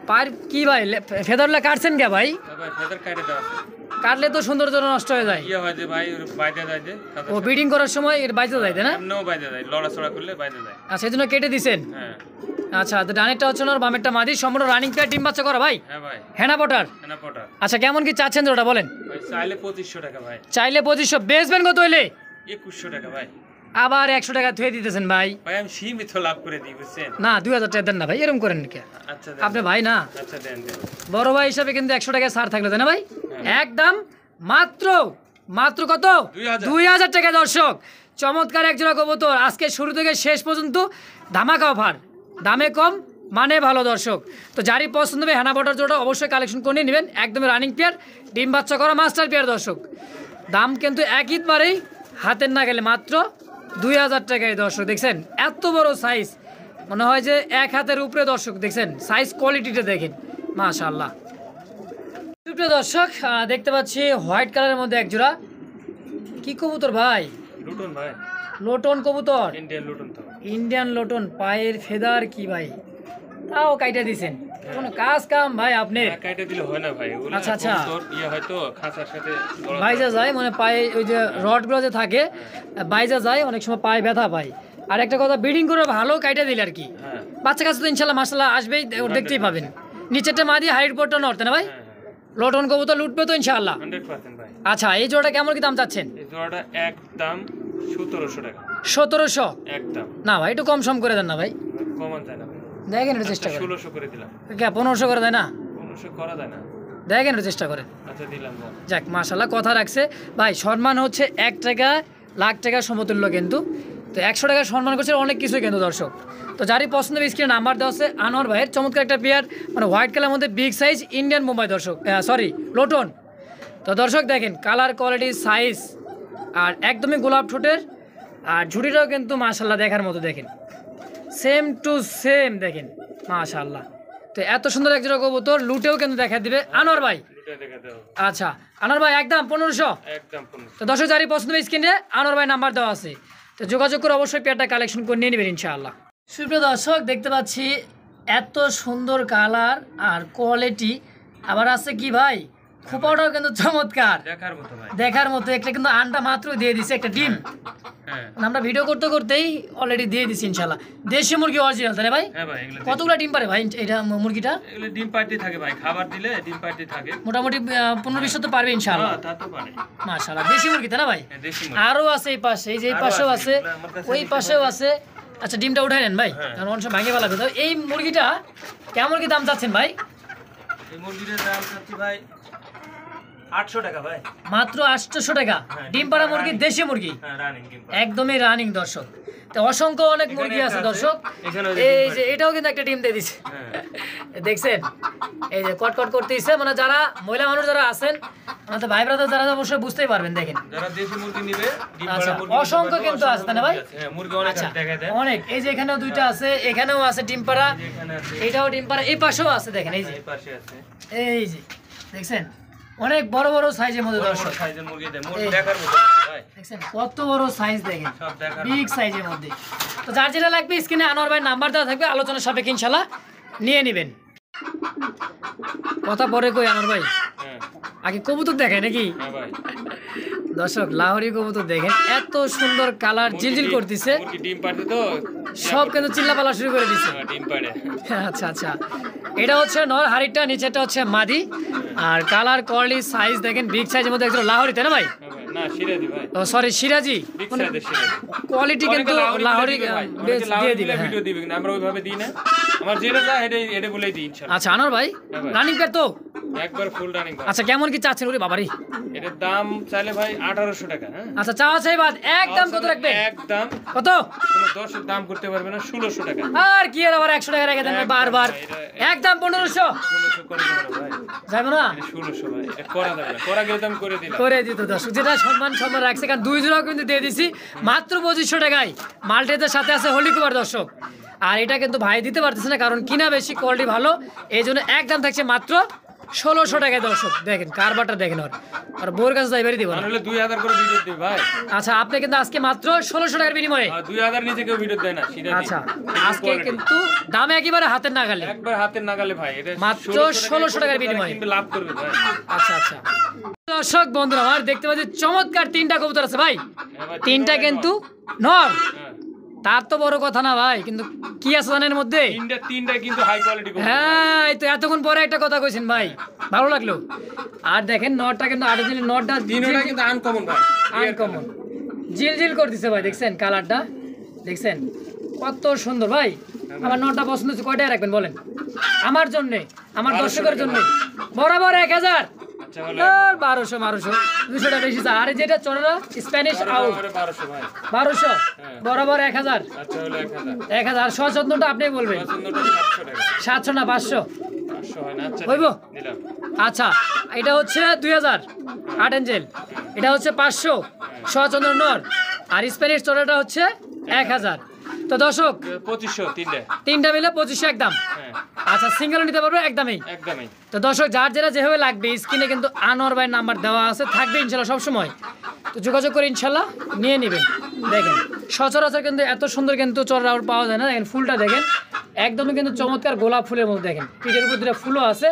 Speaker 2: পার কি ভাই ফেদারলা কাটছেন কে ভাই?
Speaker 1: হ্যাঁ ভাই ফেদার কাটে দেওয়া আছে।
Speaker 2: কাটলে তো সৌন্দর্য নষ্ট হয়ে যায়।
Speaker 1: ইয়ে হয় যে ভাই বাইরে যায় যে
Speaker 2: ও ব্রিডিং করার সময় এর বাইতে যায় তাই না?
Speaker 1: এমনও বাইরে যায়, লড়াচড়া করলে বাইরে যায়।
Speaker 2: আচ্ছা এই জন্য কেটে দিছেন।
Speaker 1: হ্যাঁ
Speaker 2: আচ্ছা তো ডানেরটা হচ্ছে নর বামেরটা মাদি, সম্পূর্ণ রানিং পেয়ার, ডিম বাচ্চা করা ভাই,
Speaker 1: হ্যাঁ ভাই,
Speaker 2: হেনা পটার।
Speaker 1: এনা পটা।
Speaker 2: আচ্ছা কেমন কি চাচ্ছেন ওটা বলেন?
Speaker 1: ভাই চাইলে 2500 টাকা ভাই,
Speaker 2: চাইলে 2500, বেচবেন কত হইলে?
Speaker 1: 2100 টাকা ভাই।
Speaker 2: আবার 100 টাকা থুয়ে দিতেছেন ভাই।
Speaker 1: ভাই আমি সীমিত লাভ করে দিই বুঝছেন।
Speaker 2: না 2000 টাকা দেন না ভাই, এরকম করেন কে?
Speaker 1: আচ্ছা
Speaker 2: আপনি ভাই না,
Speaker 1: আচ্ছা দেন দেন।
Speaker 2: বড় ভাই হিসাবে কিন্তু 100 টাকা ছাড় থাকলো তাই না ভাই? একদম মাত্র মাত্র কত? 2000 টাকা দর্শক। চমৎকার এক জোড়া কবুতর, আজকে শুরু থেকে শেষ পর্যন্ত ধামাকা অফার, দামে কম মানে ভালো দর্শক। তো যারই পছন্দ হবে হেনা বটার জোড়া অবশ্যই কালেকশন করে নিয়ে নেবেন, একদম রানিং পেয়ার, ডিম বাচ্চা করা মাস্টার পেয়ার দর্শক। দাম কিন্তু একইবারেই হাতের না গেলে মাত্র 2000 টাকায় দর্শক। দেখছেন এত বড় সাইজ, মনে হয় যে এক হাতের উপরে দর্শক। দেখছেন সাইজ কোয়ালিটিটা দেখেন, মাশাআল্লাহ। সুপ্রিয় দর্শক দেখতে পাচ্ছি হোয়াইট কালারের মধ্যে এক জোড়া কি কবুতর ভাই?
Speaker 1: লুটন ভাই,
Speaker 2: লোটন কবুতর,
Speaker 1: ইন্ডিয়ান লুটন তো।
Speaker 2: Indian lotion. পায়ের ফেদার কি ভাই, তাও কাইটা দিছেন, কোনো কাজ কাম ভাই আপনি?
Speaker 1: কাইটা দিলে হয় না ভাই, ওগুলা
Speaker 2: আচ্ছা, আচ্ছা।
Speaker 1: কবুতর ইয়ে হয়তো খাঁচার সাথে
Speaker 2: বাইজা যায়, মানে পায়ে ওই যে রডগুলো যে থাকে বাইজা যায়, অনেক সময় পায়ে ব্যথা পায়। আর একটা কথা ব্রিডিং করে ভালো কাইটা দিলে আর কি,
Speaker 1: হ্যাঁ
Speaker 2: বাচ্চা কাছে তো ইনশাল্লাহ মাশাআল্লাহ আসবেই, দেখতেই পাবেন। নিচেরটা মাদি, হাইট পটটা নড়তে না ভাই?
Speaker 1: হ্যাঁ
Speaker 2: লোটন কবুতর লুটবে তো ইনশাআল্লাহ।
Speaker 1: 100% ভাই।
Speaker 2: আচ্ছা এই জোড়াটা কেমন কি দাম চাচ্ছেন?
Speaker 1: এই জোড়াটা একদম 1700 টাকা
Speaker 2: 1700?
Speaker 1: একদম।
Speaker 2: না ভাই একটু কম সম করে দেন না ভাই,
Speaker 1: কমান যায় না ভাই।
Speaker 2: দেখেন একটু চেষ্টা করেন।
Speaker 1: 1600 করে দিলাম।
Speaker 2: কে 1500 করে দেয় না?
Speaker 1: 1500 করা যায় না।
Speaker 2: দেখেন একটু চেষ্টা করেন।
Speaker 1: আচ্ছা দিলাম যান।
Speaker 2: যাক মাশাআল্লাহ, কথা রাখছে ভাই। সম্মান হচ্ছে 1 টাকা লাখ টাকার সমতুল্য কিন্তু। তো 100 টাকা সম্মান করছে অনেক কিছুই কিন্তু দর্শক। তো যারই পছন্দ স্ক্রিনে নাম্বার দেওয়া আছে আনোয়ার ভাইয়ের, চমৎকার একটা পেয়ার, মানে হোয়াইট কালারের মধ্যে বিগ সাইজ ইন্ডিয়ান মুম্বাই দর্শক, সরি লোটন। তো দর্শক দেখেন কালার কোয়ালিটি সাইজ আর একদমই গোলাপ ঠোঁটের, আর ঝুটিটাও কিন্তু মাশাআল্লাহ দেখার মতো, দেখেন সেম টু সেম দেখেন মাশাআল্লাহ। তো এত সুন্দর এক জোড়া কবুতর লুটেও কিন্তু দেখা দিবে আনোয়ার ভাই।
Speaker 1: লুটে দেখা দাও।
Speaker 2: আচ্ছা আনোয়ার ভাই একদম 1500।
Speaker 1: একদম 1500।
Speaker 2: তো দর্শক যারই পছন্দ হবে স্ক্রিনে আনোয়ার ভাই নাম্বার দেওয়া আছে, তো যোগাযোগ করে অবশ্যই পেয়ারটা কালেকশন করে নিয়ে নেবেন ইনশাআল্লাহ। সুপ্রিয় দর্শক দেখতে পাচ্ছি এত সুন্দর কালার আর কোয়ালিটি, আবার আছে কি ভাই খোপাটাও কিন্তু চমৎকার
Speaker 1: দেখার মতো ভাই,
Speaker 2: দেখার মতো। একটা কিন্তু আন্ডা মাত্র দিয়ে দিছে, একটা ডিম।
Speaker 1: হ্যাঁ
Speaker 2: আমরা ভিডিও করতে করতেই অলরেডি দিয়ে দিছি ইনশাআল্লাহ। দেশি মুরগি অরিজিনাল তাই না ভাই?
Speaker 1: হ্যাঁ ভাই এগুলো
Speaker 2: কতগুলো ডিম পারে ভাই এটা মুরগিটা?
Speaker 1: এগুলো ডিম পাড়তে থাকে ভাই, খাবার দিলে ডিম পাড়তে থাকে।
Speaker 2: মোটামুটি 15-20 তো পারবে ইনশাআল্লাহ।
Speaker 1: হ্যাঁ তা তো পারে।
Speaker 2: মাশাআল্লাহ দেশি মুরগি তাই না ভাই?
Speaker 1: হ্যাঁ দেশি মুরগি।
Speaker 2: আরো আছে এই পাশে, এই যে এই পাশেও আছে, ওই পাশেও আছে। আচ্ছা ডিমটা উঠাই নেন ভাই, কারণ অনেক সময় ভাঙে ফেলাবে। তো এই মুরগিটা কেমন কি দাম চাচ্ছেন ভাই?
Speaker 1: এই মুরগিটার দাম চাচ্ছি ভাই 800 টাকা ভাই,
Speaker 2: মাত্র 800 টাকা। ডিম পাড়া মুরগি, দেশি মুরগি,
Speaker 1: হ্যাঁ রানিং ডিম।
Speaker 2: একদমই রানিং দর্শক। তো অসংখ্য অনেক মুরগি আছে দর্শক। এই যে এটাও কিন্তু একটা ডিম দিয়ে দিছে, দেখছেন এই যে কটকট করতেছে। মানে যারা মহিলা মানুষ যারা আছেন আমাদের ভাই ব্রাদার যারা অবশ্যই বুঝতেই পারবেন। দেখেন
Speaker 1: যারা দেশি মুরগি নিবে ডিম
Speaker 2: আচ্ছা
Speaker 1: পাড়া মুরগি
Speaker 2: অসংখ্য কিন্তু আছে তাই না ভাই?
Speaker 1: হ্যাঁ মুরগি অনেক
Speaker 2: আচ্ছা
Speaker 1: দেখা দেয়।
Speaker 2: অনেক, এই যে এখানেও দুইটা আছে, এখানেও আছে ডিম পাড়া,
Speaker 1: এখানে আছে,
Speaker 2: এটাও ডিম পাড়া, এই পাশেও আছে দেখেন এই যে,
Speaker 1: এই পাশে আছে।
Speaker 2: এই যে দেখছেন অনেক বড় বড় সাইজের মধ্যে দর্শক
Speaker 1: সাইজের মুরগি দেয় মুরগি দেখার মতো ভাই
Speaker 2: দেখছেন কত বড় সাইজ দেখেন
Speaker 1: সব দেখার
Speaker 2: বিগ সাইজের মধ্যে। তো যার যেটা লাগবে স্ক্রিনে আনোয়ার ভাই নাম্বার দেওয়া থাকবে, আলোচনা সাপেক্ষে ইনশাআল্লাহ নিয়ে নেবেন। কথা পরে কই আনোয়ার ভাই,
Speaker 1: হ্যাঁ
Speaker 2: আগে কবুতর দেখে নাকি
Speaker 1: হ্যাঁ ভাই
Speaker 2: দর্শক? লাহোরি কবুতর দেখেন এত সুন্দর কালার জিলজিল করতেছে,
Speaker 1: মুরগি ডিম পাড়ে তো
Speaker 2: সব কিন্তু চিল্লাপালা শুরু করে দিছে।
Speaker 1: ডিম পাড়ে
Speaker 2: আচ্ছা আচ্ছা, এটা হচ্ছে নর হাড়িটা, নিচেটা হচ্ছে মাদি। আর কালার কোয়ালিটি সাইজ দেখেন বিগ সাইজের মধ্যে একদম লাহোরি, তাই না ভাই?
Speaker 1: না সিরাজি ভাই,
Speaker 2: ও সরি সিরাজি,
Speaker 1: বিগ সাইজের সিরাজি
Speaker 2: কোয়ালিটি কিন্তু লাহোরি দিয়ে দিবে।
Speaker 1: ভিডিও দিবে না, আমরা ওইভাবে দিই না, আমার যেটা যা এটা বলেই দিই ইনশাআল্লাহ।
Speaker 2: আচ্ছা আনোয়ার ভাই রানিং পেয়ার তো
Speaker 1: একবার ফুল রানিং ভাই।
Speaker 2: আচ্ছা কেমন কি চাচ্ছেন ওরে বাবারি?
Speaker 1: এটার দাম চাইলে ভাই 1800 টাকা। হ্যাঁ
Speaker 2: আচ্ছা চাওয়া চাই বাদ একদম কত রাখবে?
Speaker 1: একদম
Speaker 2: কত?
Speaker 1: কোনো দর্শক দাম করতে পারবে না, 1600 টাকা।
Speaker 2: আর কি আর আবার 100 টাকা রেখে দেন বারবার, একদম 1500
Speaker 1: 1600 করে দেবো ভাই,
Speaker 2: যাবে না?
Speaker 1: এটা 1600 ভাই, এটা করা যাবে না, করা গেলে তো আমি করে দিলাম।
Speaker 2: করে দিত দর্শক, যেটা সম্মান রাখছে, কারণ 2 জোড়াও কিন্তু দিয়ে দিছি মাত্র 2500 টাকায়। মাল্টেদের সাথে আছে হোলি কুবার দর্শক, আর এটা কিন্তু ভাই দিতে পারতেছে না কারণ কিনা বেশি, কোয়ালিটি ভালো, এই জন্য একদম থাকছে মাত্র 1600 টাকায় দর্শক। দেখেন কারবারটা দেখেন, আর বোর কাছে যাইবারই দিব না।
Speaker 1: তাহলে 2000 করে ভিডিও দিই ভাই।
Speaker 2: আচ্ছা আপনি কিন্তু আজকে মাত্র 1600 টাকার বিনিময়ে,
Speaker 1: 2000 নিচে কেউ ভিডিও দেয় না সিরাজি।
Speaker 2: আচ্ছা আজকে কিন্তু দামে একেবারে হাতের নাগালে,
Speaker 1: একবার হাতের নাগালে ভাই, এটা
Speaker 2: মাত্র 1600 টাকার বিনিময়ে
Speaker 1: কিন্তু লাভ করবে ভাই।
Speaker 2: আচ্ছা আচ্ছা দর্শক বন্ধুরা আমার দেখতে পাচ্ছি চমৎকার 3টা কবুতর আছে ভাই, 3টা কিন্তু নর।
Speaker 1: হ্যাঁ
Speaker 2: তার তো বড় কথা না ভাই, কিন্তু কি আছে জানেন মধ্যে?
Speaker 1: তিনটা কিন্তু হাই কোয়ালিটি কবুতর।
Speaker 2: হ্যাঁ এই তো এতক্ষণ পরে একটা কথা কইছেন ভাই, ভালো লাগলো। আর দেখেন নটটা কিন্তু আর্টিফিশিয়াল নটটা
Speaker 1: তিনটা কিন্তু আনকমন ভাই,
Speaker 2: আনকমন জিলজিল করতেছে ভাই, দেখছেন কালারটা দেখছেন কত সুন্দর ভাই। আমার নটটা পছন্দ হচ্ছে, কয়টায় রাখবেন বলেন? আমার জন্য, আমার দর্শকের জন্য বরাবর 1000।
Speaker 1: আচ্ছা বলে
Speaker 2: 1200 200 টাকা বেশি। আর যেটা চড়া স্প্যানিশ আউট
Speaker 1: 1200 ভাই,
Speaker 2: 1200 বরাবর 1000।
Speaker 1: আচ্ছা হলো 1000,
Speaker 2: 1000 সচেতনটা আপনি বলবেন।
Speaker 1: পছন্দটা 700 টাকা,
Speaker 2: 700 না 500
Speaker 1: 500 হয় না? আচ্ছা
Speaker 2: হইব?
Speaker 1: নিলাম।
Speaker 2: আচ্ছা এটা হচ্ছে 2000 আট এঞ্জেল, এটা হচ্ছে 500 সচন্দ্র নর, আর স্প্যানিশ চড়াটা হচ্ছে 1000। তো দর্শক
Speaker 1: 2500
Speaker 2: তিনটা মিলে 2500 একদম।
Speaker 1: হ্যাঁ
Speaker 2: আচ্ছা সিঙ্গেল নিতে পারবে একদমই।
Speaker 1: একদমই।
Speaker 2: তো দর্শক যার যেটা যেভাবে লাগবে স্ক্রিনে কিন্তু আনোয়ার ভাইয়ের নাম্বার দেওয়া আছে, থাকবে ইনশাল্লাহ সবসময়, তো যোগাযোগ করে ইনশাল্লাহ নিয়ে নেবেন। দেখেন সচরাচর কিন্তু এত সুন্দর কিন্তু চড়া আউট পাওয়া যায় না। দেখেন ফুলটা দেখেন একদমই কিন্তু চমৎকার গোলাপ ফুলের মধ্যে, দেখেন পিঠের উপর 2টা ফুলও আছে,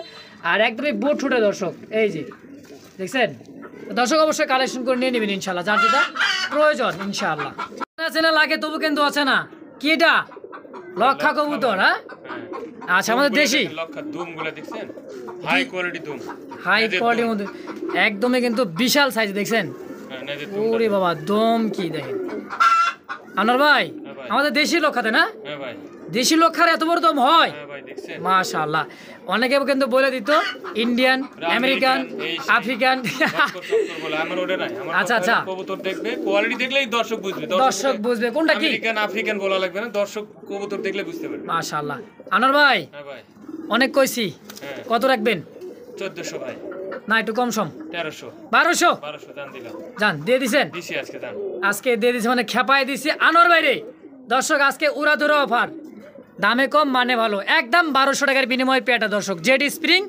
Speaker 2: আর একদমই বোট ছুটে দর্শক, এই যে দেখছেন। তো দর্শক অবশ্যই কালেকশন করে নিয়ে নেবেন ইনশাল্লাহ, যার যেটা প্রয়োজন ইনশাআল্লাহ। আছে না লাগে তবু কিন্তু আছে না, কি এটা লক্ষা কবুতর? হ্যাঁ আচ্ছা আমাদের দেশি
Speaker 1: লক্ষা দুমগুলো দেখছেন, হাই কোয়ালিটি দুম,
Speaker 2: হাই কোয়ালিটির মধ্যে একদমই কিন্তু বিশাল সাইজ দেখছেন।
Speaker 1: হ্যাঁ নেজে
Speaker 2: ওরে বাবা দম কি দেখেন আনোয়ার ভাই,
Speaker 1: ভাই।
Speaker 2: আমাদের দেশি লক্ষাতে না,
Speaker 1: হ্যাঁ ভাই,
Speaker 2: দেশি লক্ষার এত বড় দম হয়?
Speaker 1: হ্যাঁ ভাই দেখছেন,
Speaker 2: মাশাআল্লাহ। অনেকে কিন্তু বলে দিত ইন্ডিয়ান, আমেরিকান, আফ্রিকান।
Speaker 1: বলে আমার ওটা নাই, আমার
Speaker 2: আচ্ছা, আচ্ছা।
Speaker 1: কবুতর দেখবে, কোয়ালিটি দেখলেই দর্শক বুঝবে,
Speaker 2: দর্শক বুঝবে কোনটা কি।
Speaker 1: আমেরিকান আফ্রিকান বলা লাগবে না, দর্শক কবুতর দেখলে বুঝতে পারবে।
Speaker 2: মাশাআল্লাহ আনোয়ার ভাই
Speaker 1: হ্যাঁ ভাই,
Speaker 2: অনেক কইছি,
Speaker 1: হ্যাঁ
Speaker 2: কত রাখবেন?
Speaker 1: 1400 ভাই,
Speaker 2: না একটু কম সম
Speaker 1: 1300
Speaker 2: 1200
Speaker 1: দাম দিলাম,
Speaker 2: জান দিয়ে দিছেন।
Speaker 1: দিছি আজকে দাম,
Speaker 2: আজকে দিয়ে দিছে মানে খেপায় দিছি আনোয়ার বাইরে। দর্শক আজকে উড়াধুরা অফার, দামে কম মানে ভালো, একদম 1200 টাকার বিনিময়ে পেয়াটা দর্শক, জেড স্প্রিং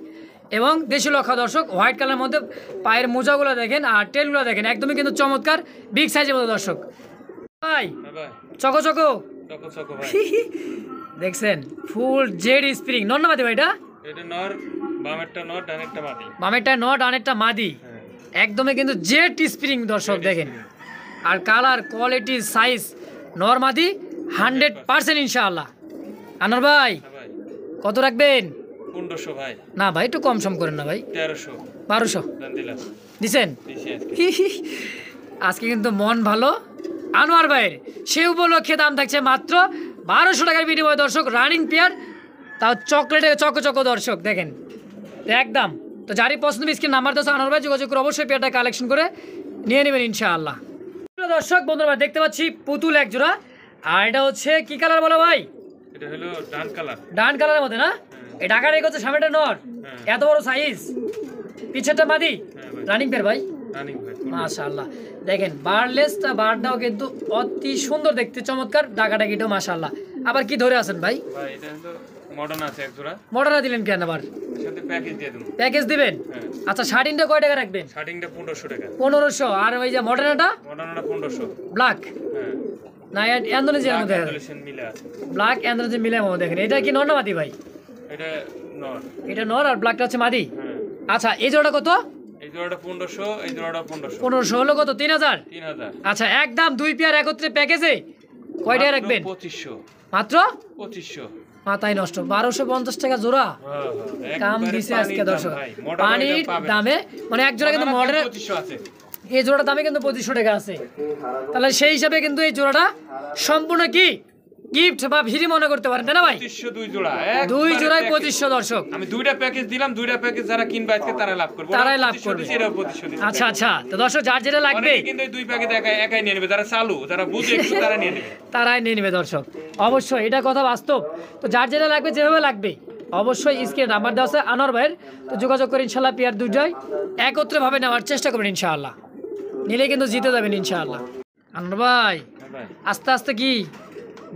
Speaker 2: এবং দেশি লক্ষা দর্শক, হোয়াইট কালারের মধ্যে পায়ের মোজাগুলো দেখেন আর টেলগুলো দেখেন, একদমই কিন্তু চমৎকার বিগ সাইজের মধ্যে দর্শক। ভাই
Speaker 1: হ্যাঁ ভাই,
Speaker 2: চকো চকো
Speaker 1: চকো চকো ভাই,
Speaker 2: দেখছেন ফুল জেড স্প্রিং। নর না মাদি ভাই?
Speaker 1: এটা নর, বামেরটা নর, ডানেরটা মাদি,
Speaker 2: বামেরটা নর ডানেরটা মাদি,
Speaker 1: হ্যাঁ
Speaker 2: একদমই কিন্তু জেড স্প্রিং দর্শক দেখেন। আর কালার কোয়ালিটি সাইজ নর মাদি 100% ইনশাআল্লাহ। আনোয়ার ভাই
Speaker 1: হ্যাঁ ভাই,
Speaker 2: কত রাখবেন?
Speaker 1: 1500 ভাই,
Speaker 2: না ভাই একটু কম সম করেন না ভাই,
Speaker 1: 1300
Speaker 2: 1200
Speaker 1: দাম দিলাম,
Speaker 2: দিছেন।
Speaker 1: দিছি আজকে।
Speaker 2: আজকে কিন্তু মন ভালো আনোয়ার ভাইয়ের, সে উপলক্ষে দাম থাকছে মাত্র 1200 টাকার বিনিময়ে দর্শক, রানিং পেয়ার, তাও চকলেটে চকো চকো দর্শক দেখেন একদম। তো যারই পছন্দ স্ক্রিন নাম্বার দশ আনোয়ার ভাই যোগাযোগ করে অবশ্যই পেয়ারটা কালেকশন করে নিয়ে নেবেন ইনশাআল্লাহ। দর্শক বন্ধুরা দেখতে পাচ্ছি পুতুল এক জোড়া, আর এটা হচ্ছে কি কালার বলো ভাই?
Speaker 1: এটা হলো ডান কালার,
Speaker 2: ডান কালারের মধ্যে না, এই ঢাকা রেখে হচ্ছে সামনেটা নর, এত বড় সাইজ, পিছেরটা মাদি, রানিং পেয়ার ভাই,
Speaker 1: রানিং ভাই,
Speaker 2: মাশাআল্লাহ। দেখেন বারলেসটা বারটাও কিন্তু অতি সুন্দর দেখতে, চমৎকার, ডাকাডাকিটাও মাশাআল্লাহ। আবার কি ধরে আছেন ভাই?
Speaker 1: ভাই এটা হলো মডার্ন আছে এক জোড়া।
Speaker 2: মডার্না দিলেন কেন আবার?
Speaker 1: সাথে প্যাকেজ দিয়ে দেব।
Speaker 2: প্যাকেজ দিবেন?
Speaker 1: হ্যাঁ।
Speaker 2: আচ্ছা শার্টিংটা কয় টাকা রাখবেন?
Speaker 1: শার্টিংটা 1500 টাকা।
Speaker 2: 1500। আর ওই যে মডার্নাটা?
Speaker 1: মডার্নটা 1500।
Speaker 2: ব্ল্যাক
Speaker 1: হ্যাঁ।
Speaker 2: না ইন্দোনেশিয়ার মধ্যে
Speaker 1: ইন্দোনেশিয়ান মিলে আছে।
Speaker 2: ব্ল্যাক ইন্দোনেশিয়ান মিলে মধ্যে দেখেন। এটা কি নর না মাদি ভাই?
Speaker 1: এটা নর।
Speaker 2: এটা নর আর ব্ল্যাকটা হচ্ছে মাদি।
Speaker 1: হ্যাঁ।
Speaker 2: আচ্ছা এই জোড়াটা কত?
Speaker 1: এই জোড়াটা 1500, এই জোড়াটা 1500।
Speaker 2: 1500 হলো কত? 3000।
Speaker 1: 3000।
Speaker 2: আচ্ছা একদম দুই পেয়ার একত্রে প্যাকেজে কয় টাকা রাখবেন?
Speaker 1: 2500।
Speaker 2: মাত্র
Speaker 1: 2500।
Speaker 2: মাথায় নষ্ট। 1250 টাকা জোড়া।
Speaker 1: হ্যাঁ।
Speaker 2: কাম
Speaker 1: একবারে
Speaker 2: দিছে আজকে
Speaker 1: পানির দাম
Speaker 2: দর্শক।
Speaker 1: ভাই। মডার্ন
Speaker 2: পানির
Speaker 1: এটা পাবেন।
Speaker 2: দামে মানে এক জোড়া কিন্তু মডার্ন
Speaker 1: 2500 আছে।
Speaker 2: এই জোড়ার দামে কিন্তু 2500 টাকা আছে। তাহলে সেই হিসাবে কিন্তু এই জোড়াটা সম্পূর্ণ কি গিফট বা ফ্রি মনে করতে পারেন তাই না ভাই?
Speaker 1: 2500 দুই জোড়া।
Speaker 2: দুই
Speaker 1: একবারে
Speaker 2: জোড়ায়
Speaker 1: প্যাকেজ।
Speaker 2: 2500 দর্শক।
Speaker 1: আমি দুইটা প্যাকেজ দিলাম, দুইটা প্যাকেজ যারা কিনবে আজকে তারা লাভ করবে।
Speaker 2: তারাই লাভ
Speaker 1: 2500
Speaker 2: করবে।
Speaker 1: দিছে, এরাও 2500 দিছে।
Speaker 2: আচ্ছা আচ্ছা তো দর্শক যার যেটা লাগবে
Speaker 1: অনেকে কিন্তু এই দুই প্যাকেট একাই নিয়ে নেবে, যারা চালু, যারা বুঝে একটু তারা নিয়ে নেবে।
Speaker 2: তারাই নিয়ে নেবে দর্শক। অবশ্যই এটা কথা বাস্তব। তো যার যেটা লাগবে যেভাবে লাগবে অবশ্যই স্ক্রিনে নাম্বার দেওয়া আছে আনোয়ার ভাইয়ের। তো যোগাযোগ করে ইনশাল্লাহ পেয়ার দুইটাই একত্রেভাবে নেওয়ার চেষ্টা করবেন ইনশাআল্লাহ। নিলে কিন্তু জিতে যাবেন ইনশাআল্লাহ। আনোয়ার ভাই
Speaker 1: হ্যাঁ ভাই।
Speaker 2: আস্তে আস্তে কি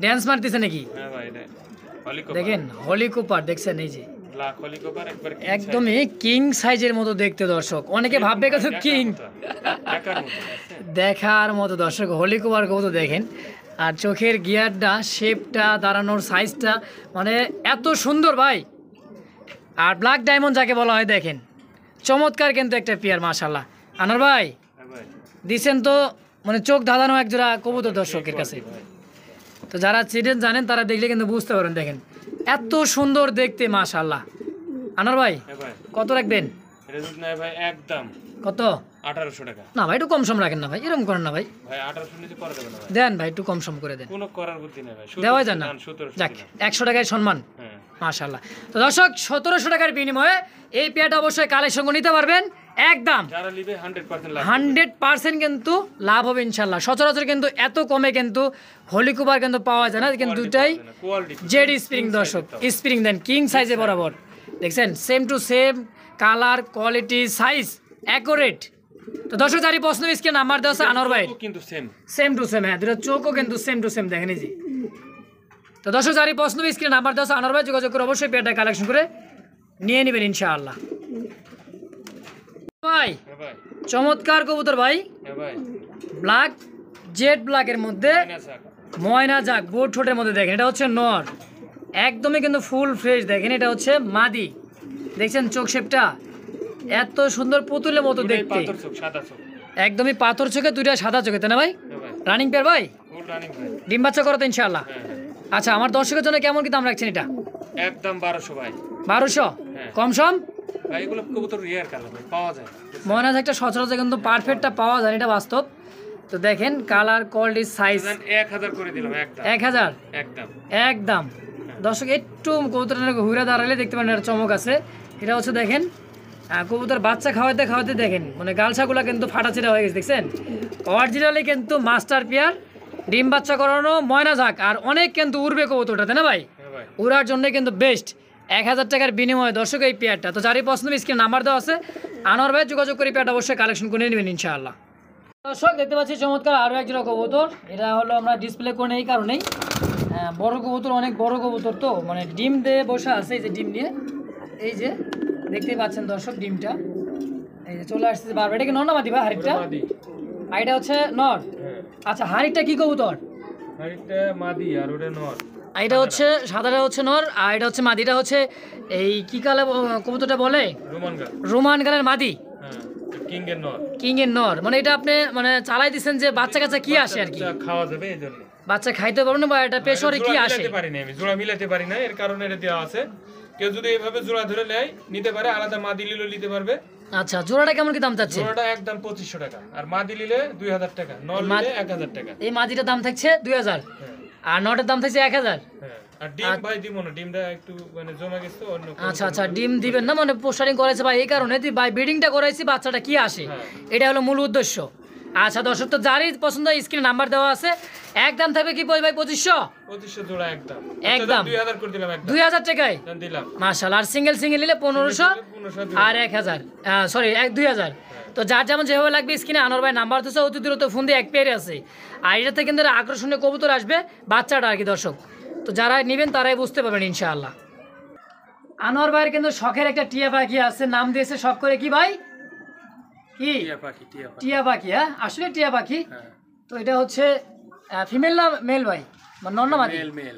Speaker 2: ড্যান্স মারতেছে নাকি?
Speaker 1: হ্যাঁ ভাই, এটা হলিকপার।
Speaker 2: দেখেন হলি কুপার দেখছেন এই যে
Speaker 1: ব্ল্যাক হলিকপার একবার
Speaker 2: একদমই কিং সাইজের মতো দেখতে দর্শক। অনেকে ভাববে কত কিং
Speaker 1: দেখার মতো।
Speaker 2: দেখার মতো দর্শক। হলি কুপার কত দেখেন। আর চোখের গিয়ারটা শেপটা দাঁড়ানোর সাইজটা মানে এত সুন্দর ভাই। আর ব্ল্যাক ডায়মন্ড যাকে বলা হয় দেখেন চমৎকার কিন্তু একটা পেয়ার মাশাল্লাহ। আনোয়ার ভাই
Speaker 1: হ্যাঁ ভাই।
Speaker 2: দিছেন তো মানে চোখ ধাঁধানো এক জোড়া কবুতর দর্শকের কাছে। তো যারা চিনেন জানেন তারা দেখলে কিন্তু বুঝতে পারেন। দেখেন এত সুন্দর দেখতে মাশাল্লাহ। আনোয়ার ভাই
Speaker 1: হ্যাঁ ভাই।
Speaker 2: কত রাখবেন?
Speaker 1: এটা যদি নেয় ভাই একদম
Speaker 2: কত?
Speaker 1: 1800 টাকা।
Speaker 2: না ভাই একটু কম সম রাখেন না ভাই, এরকম করেন না ভাই।
Speaker 1: ভাই 1800 নিচে করে দেবেন না ভাই।
Speaker 2: দেন ভাই একটু কম সম করে দেন।
Speaker 1: কোনো করার বুদ্ধি নেই ভাই।
Speaker 2: দেওয়া যায় না।
Speaker 1: 1700
Speaker 2: যাক
Speaker 1: দিলাম।
Speaker 2: 100 টাকায় সম্মান
Speaker 1: হ্যাঁ।
Speaker 2: মাশাল্লাহ। তো দর্শক 1700 টাকার বিনিময়ে এই পেয়ারটা অবশ্যই কালেকশন করে নিতে পারবেন একদম।
Speaker 1: যারা নিবে 100% লাভ।
Speaker 2: 100% কিন্তু লাভ হবে ইনশাল্লাহ। সচরাচর কিন্তু এত কমে কিন্তু হলি কুপার কিন্তু পাওয়া যায় না। কিন্তু দুটাই
Speaker 1: কোয়ালিটি
Speaker 2: জেড স্প্রিং দর্শক। স্প্রিং দেন কিং সাইজে বরাবর দেখছেন same to same colour quality size accurate. তো দর্শক যারই প্রশ্ন স্ক্রিন নাম্বার দেওয়া আছে আনোয়ার ভাই
Speaker 1: কিন্তু
Speaker 2: সেম টু সেম। হ্যাঁ দুটো চোখও কিন্তু সেম টু সেম দেখেন এই যে। তো দর্শক যারই প্রশ্ন স্ক্রিন নাম্বার দেওয়া আছে আনোয়ার ভাই যোগাযোগ করে অবশ্যই পেয়ারটা কালেকশন করে নিয়ে নেবেন ইনশাআল্লাহ। ভাই
Speaker 1: হ্যাঁ ভাই।
Speaker 2: চমৎকার কবুতর ভাই।
Speaker 1: হ্যাঁ ভাই।
Speaker 2: ব্ল্যাক জেড ব্ল্যাকের মধ্যে
Speaker 1: না স্যার।
Speaker 2: ময়না যাক বোট ঠোঁটের মধ্যে দেখেন এটা হচ্ছে নর একদমই কিন্তু ফুল ফ্রেশ। দেখেন এটা হচ্ছে মাদি। দেখছেন চোখ শেপটা এত সুন্দর পুতুলের মতো দেখতে।
Speaker 1: পাথর চোখ, সাদা চোখ।
Speaker 2: একদমই পাথর চোখে দুইটা সাদা চোখে তাই না ভাই?
Speaker 1: হ্যাঁ ভাই।
Speaker 2: রানিং পেয়ার ভাই।
Speaker 1: ফুল রানিং ভাই।
Speaker 2: ডিম বাচ্চা করো তো ইনশাআল্লাহ।
Speaker 1: হ্যাঁ হ্যাঁ।
Speaker 2: আচ্ছা আমার দর্শকের জন্য কেমন কি দাম রাখছেন এটা?
Speaker 1: একদম 1200 ভাই।
Speaker 2: 1200
Speaker 1: হ্যাঁ।
Speaker 2: কম সম?
Speaker 1: ভাই এগুলো কবুতর রিয়ার কালার ভাই, পাওয়া যায়।
Speaker 2: ময়না যাকটা সচরাচর কিন্তু পারফেক্টটা পাওয়া যায় এটা বাস্তব। তো দেখেন কালার কোয়ালিটি সাইজ
Speaker 1: 1000 করে দিলাম একদম।
Speaker 2: 1000
Speaker 1: একদম।
Speaker 2: একদম। দর্শক একটু কবুতরের ঘুরে দাঁড়ালে দেখতে পারেন একটা চমক আছে। এটা হচ্ছে দেখেন কবুতর বাচ্চা খাওয়াতে খাওয়াতে দেখেন মানে গালছাগুলো কিন্তু ফাটাচিটা হয়ে গেছে দেখছেন। অরিজিনালি কিন্তু মাস্টার পেয়ার ডিম বাচ্চা করানো ময়না ঝাঁক আর অনেক কিন্তু উড়বে কবুতরটা তাই না ভাই?
Speaker 1: হ্যাঁ ভাই।
Speaker 2: উড়ার জন্য কিন্তু বেস্ট 1000 টাকার বিনিময়ে দর্শক এই পেয়ারটা। তো যারই পছন্দ স্ক্রিন নাম্বার দেওয়া আছে আনোয়ার ভাই যোগাযোগ করে পেয়ারটা অবশ্যই কালেকশন করে নেবেন ইনশাআল্লাহ। দর্শক দেখতে পাচ্ছি চমৎকার আরও একজোড়া কবুতর। এটা হলো আমরা ডিসপ্লে করে এই কারণেই বড় কবুতর অনেক বড় কবুতর তো মানে ডিম দিয়ে বসে আছে এই যে ডিম নিয়ে এই যে দেখতেই পাচ্ছেন দর্শক ডিমটা এই যে চলে আসছে বারবার। এটা কি নর না মাদি ভাই হাড়িটা?
Speaker 1: মাদি।
Speaker 2: আর এটা হচ্ছে নর।
Speaker 1: হ্যাঁ।
Speaker 2: আচ্ছা হাড়িটা কি কবুতর?
Speaker 1: আরেকটা মাদি আর ওটা নর।
Speaker 2: আর এটা হচ্ছে সাদাটা হচ্ছে নর আর এটা হচ্ছে মাদিটা হচ্ছে এই কি কালার কবুতরটা বলে?
Speaker 1: রোমান গাল।
Speaker 2: রোমান কালার মাদি।
Speaker 1: হ্যাঁ। কিং এর নর।
Speaker 2: কিং এর নর মানে এটা আপনি মানে চালাই দিচ্ছেন যে বাচ্চা কাচ্চা কি আসে আর কি
Speaker 1: বাচ্চা খাওয়া যাবে এইজন্য।
Speaker 2: বাচ্চা খাইতে পারবো না বা এটা পেশরে কি
Speaker 1: জোড়া
Speaker 2: আসে?
Speaker 1: মিলাতে পারি না আমি, জোড়া মিলাতে পারি না, এর কারণে এটা দেওয়া আছে। কেউ যদি এইভাবে জোড়া ধরে নেয় নিতে পারে, আলাদা মাদি লিলেও নিতে পারবে।
Speaker 2: আচ্ছা জোড়াটা কেমন কি দাম চাচ্ছে?
Speaker 1: জোড়াটা একদম 2500 টাকা আর মাদি লিলে 2000 টাকা, নর লিলে 1000 টাকা।
Speaker 2: এই মাদিটার দাম থাকছে 2000
Speaker 1: হ্যাঁ।
Speaker 2: আর নটার দাম থাকছে 1000।
Speaker 1: হ্যাঁ। আর ডিম ভাই দিব না, ডিমটা একটু মানে জমা গেছে অন্য কোনো-
Speaker 2: আচ্ছা আচ্ছা ডিম দিবেন না মানে পোস্টারিং করেছে ভাই এই কারণে ভাই ব্রিডিংটা করাইছি বাচ্চাটা কি আসে
Speaker 1: হ্যাঁ।
Speaker 2: এটা হলো মূল উদ্দেশ্য। আচ্ছা দর্শক তো যারই পছন্দ স্ক্রিনে নাম্বার দেওয়া আছে একদম থাকবে কি ভাই 2500
Speaker 1: 2500 জোড়া একদম।
Speaker 2: একদম।
Speaker 1: 2000 করে দিলাম একদম।
Speaker 2: 2000 টাকায়
Speaker 1: দাম দিলাম।
Speaker 2: মাশাআল্লাহ। আর সিঙ্গেল সিঙ্গেল নিলে 1500
Speaker 1: 1500
Speaker 2: আর 1000 সরি 2000। তো যার যেমন যেভাবে লাগবে স্ক্রিনে আনোয়ার ভাই নাম্বার দিচ্ছে অতি দ্রুত ফোন দিয়ে এক পেয়ারে আছে। আর এটাতে কিন্তু আকর্ষণীয় কবুতর আসবে বাচ্চাটা আর কি দর্শক। তো যারা নেবেন তারাই বুঝতে পারবেন ইনশাআল্লাহ। আনোয়ার ভাইয়ের কিন্তু শখের একটা টিয়া পাখি আছে, নাম দিয়েছে শখ করে কি ভাই? কি?
Speaker 1: টিয়া পাখি, টিয়া পাখি।
Speaker 2: টিয়া পাখি, হ্যাঁ আসলে টিয়া পাখি।
Speaker 1: হ্যাঁ।
Speaker 2: তো এটা হচ্ছে ফিমেল না মেল ভাই? মানে নর না মাদি?
Speaker 1: Male male.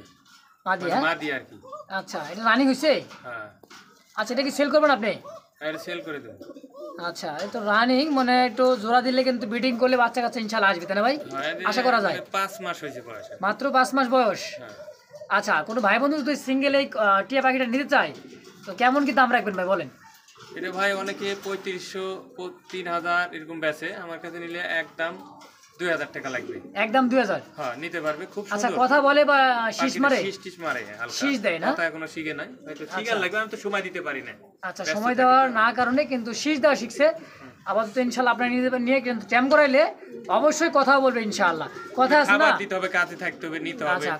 Speaker 2: মাদি,
Speaker 1: মানে
Speaker 2: হ্যাঁ।
Speaker 1: মাদি আর কি।
Speaker 2: আচ্ছা, এটা রানিং হয়েছে?
Speaker 1: হ্যাঁ।
Speaker 2: আচ্ছা, এটা কি সেল করবেন আপনি?
Speaker 1: এটা সেল করে দেব।
Speaker 2: আচ্ছা, এই তো রানিং, মানে একটু জোড়া দিলে কিন্তু ব্রিডিং করলে বাচ্চা কাচ্চা ইনশাআল্লাহ আসবে, তাই না ভাই?
Speaker 1: হ্যাঁ,
Speaker 2: আশা করা যায়।
Speaker 1: 5 মাস হয়েছে বয়স।
Speaker 2: মাত্র 5 মাস বয়স।
Speaker 1: হ্যাঁ।
Speaker 2: আচ্ছা, কোনো ভাই বন্ধু যদি সিঙ্গেল এই টিয়া পাখিটা নিতে চায় তো কেমন কি দাম রাখবেন ভাই বলেন?
Speaker 1: এটা ভাই অনেকে 3500 3000 এরকম বেচে, আমার কাছে নিলে একদম 2000 টাকা লাগবে।
Speaker 2: একদম 2000?
Speaker 1: হ্যাঁ, নিতে পারবে, খুব
Speaker 2: আচ্ছা,
Speaker 1: সুন্দর।
Speaker 2: কথা বলে বা শীষ মারে?
Speaker 1: শীষ মারে হালকা।
Speaker 2: শীষ দেয় না?
Speaker 1: কথা এখনো শিখে নাই, হয়তো শিখার লাগবে, আমি তো সময় দিতে পারি না।
Speaker 2: আচ্ছা, সময় দেওয়ার না কারণে কিন্তু শীষ দেওয়া শিখছে। আপাতত ইনশাআল্লাহ আপনারা নিয়ে কিন্তু ট্যাম করাইলে অবশ্যই কথা বলবে ইনশাআল্লাহ। কথা আছে না?
Speaker 1: খাবার দিতে হবে, কাছে থাকতে হবে, নিতে হবে।
Speaker 2: আচ্ছা,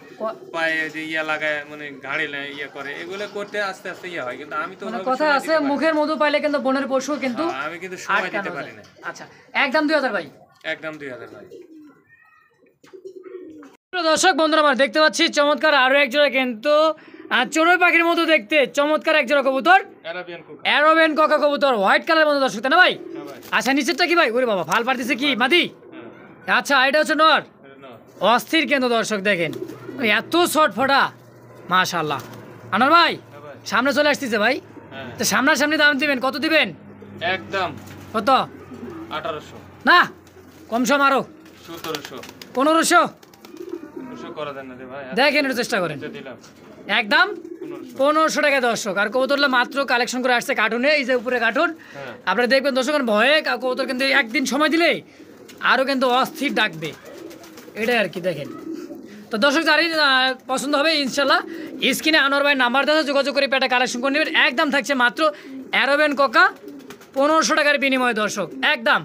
Speaker 1: পায়ে যে ইয়া লাগায় মানে ঘাড়ে ইয়া করে, এগুলো করতে আস্তে আস্তে ইয়া হয়, কিন্তু আমি তো
Speaker 2: মানে
Speaker 1: ওভাবে
Speaker 2: কথা
Speaker 1: সময়
Speaker 2: আছে,
Speaker 1: দিতে পারি না।
Speaker 2: মুখের মধু পাইলে কিন্তু বনের পশু কিন্তু
Speaker 1: হ্যাঁ, আমি কিন্তু সময় দিতে
Speaker 2: আটকানো
Speaker 1: পারি
Speaker 2: যায়।
Speaker 1: না।
Speaker 2: আচ্ছা, একদম 2000 ভাই?
Speaker 1: একদম 2000 ভাই।
Speaker 2: প্রিয় দর্শক বন্ধুরা, আমরা দেখতে পাচ্ছি চমৎকার আরো এক জোড়া কিন্তু চড়ুই পাখির মতো দেখতে চমৎকার এক জোড়া কবুতর,
Speaker 1: অ্যারাবিয়ান কোকা।
Speaker 2: অ্যারোবিয়ান কোকা কবুতর, হোয়াইট কালারের মতো দর্শক, তাই না ভাই?
Speaker 1: হ্যাঁ ভাই।
Speaker 2: আচ্ছা, নিচেরটা কি ভাই? ওরে বাবা, ফাল পারতেছে কি মাদি?
Speaker 1: হ্যাঁ।
Speaker 2: আচ্ছা, এটা হচ্ছে নর।
Speaker 1: এটা নাও।
Speaker 2: অস্থির কিন্তু দর্শক দেখেন, এত শর্ট ফোটা, মাশাআল্লাহ। আনার ভাই
Speaker 1: হ্যাঁ ভাই।
Speaker 2: সামনে চলে আসতেছে ভাই,
Speaker 1: হ্যাঁ।
Speaker 2: তো সামনাসামনি দাম দিবেন, কত দিবেন?
Speaker 1: একদম
Speaker 2: কত?
Speaker 1: 1800
Speaker 2: না, কম সম আরো
Speaker 1: 1700
Speaker 2: 1500
Speaker 1: করা দেন না রে ভাই।
Speaker 2: দেখেন, একটু চেষ্টা করেন।
Speaker 1: আচ্ছা, দিলাম
Speaker 2: একদম
Speaker 1: 1500।
Speaker 2: 1500 টাকা দর্শক। আর কবুতরগুলো মাত্র কালেকশন করে আসছে কার্টুনে, এই যে উপরে কার্টুন,
Speaker 1: হ্যাঁ।
Speaker 2: আপনারা দেখবেন দর্শক, ভয়ে কবুতর কিন্তু একদিন সময় দিলে আরও কিন্তু অস্থির ডাকবে, এটাই আর কি। দেখেন তো দর্শক, যারই পছন্দ হবে ইনশাল্লাহ স্ক্রিনে আনোয়ার ভাই নাম্বার দেওয়া, যোগাযোগ করে পেটা কালেকশন করে নেবেন। একদম থাকছে মাত্র অ্যারোবিয়ান কোকা 1500 টাকার বিনিময়ে দর্শক, একদম।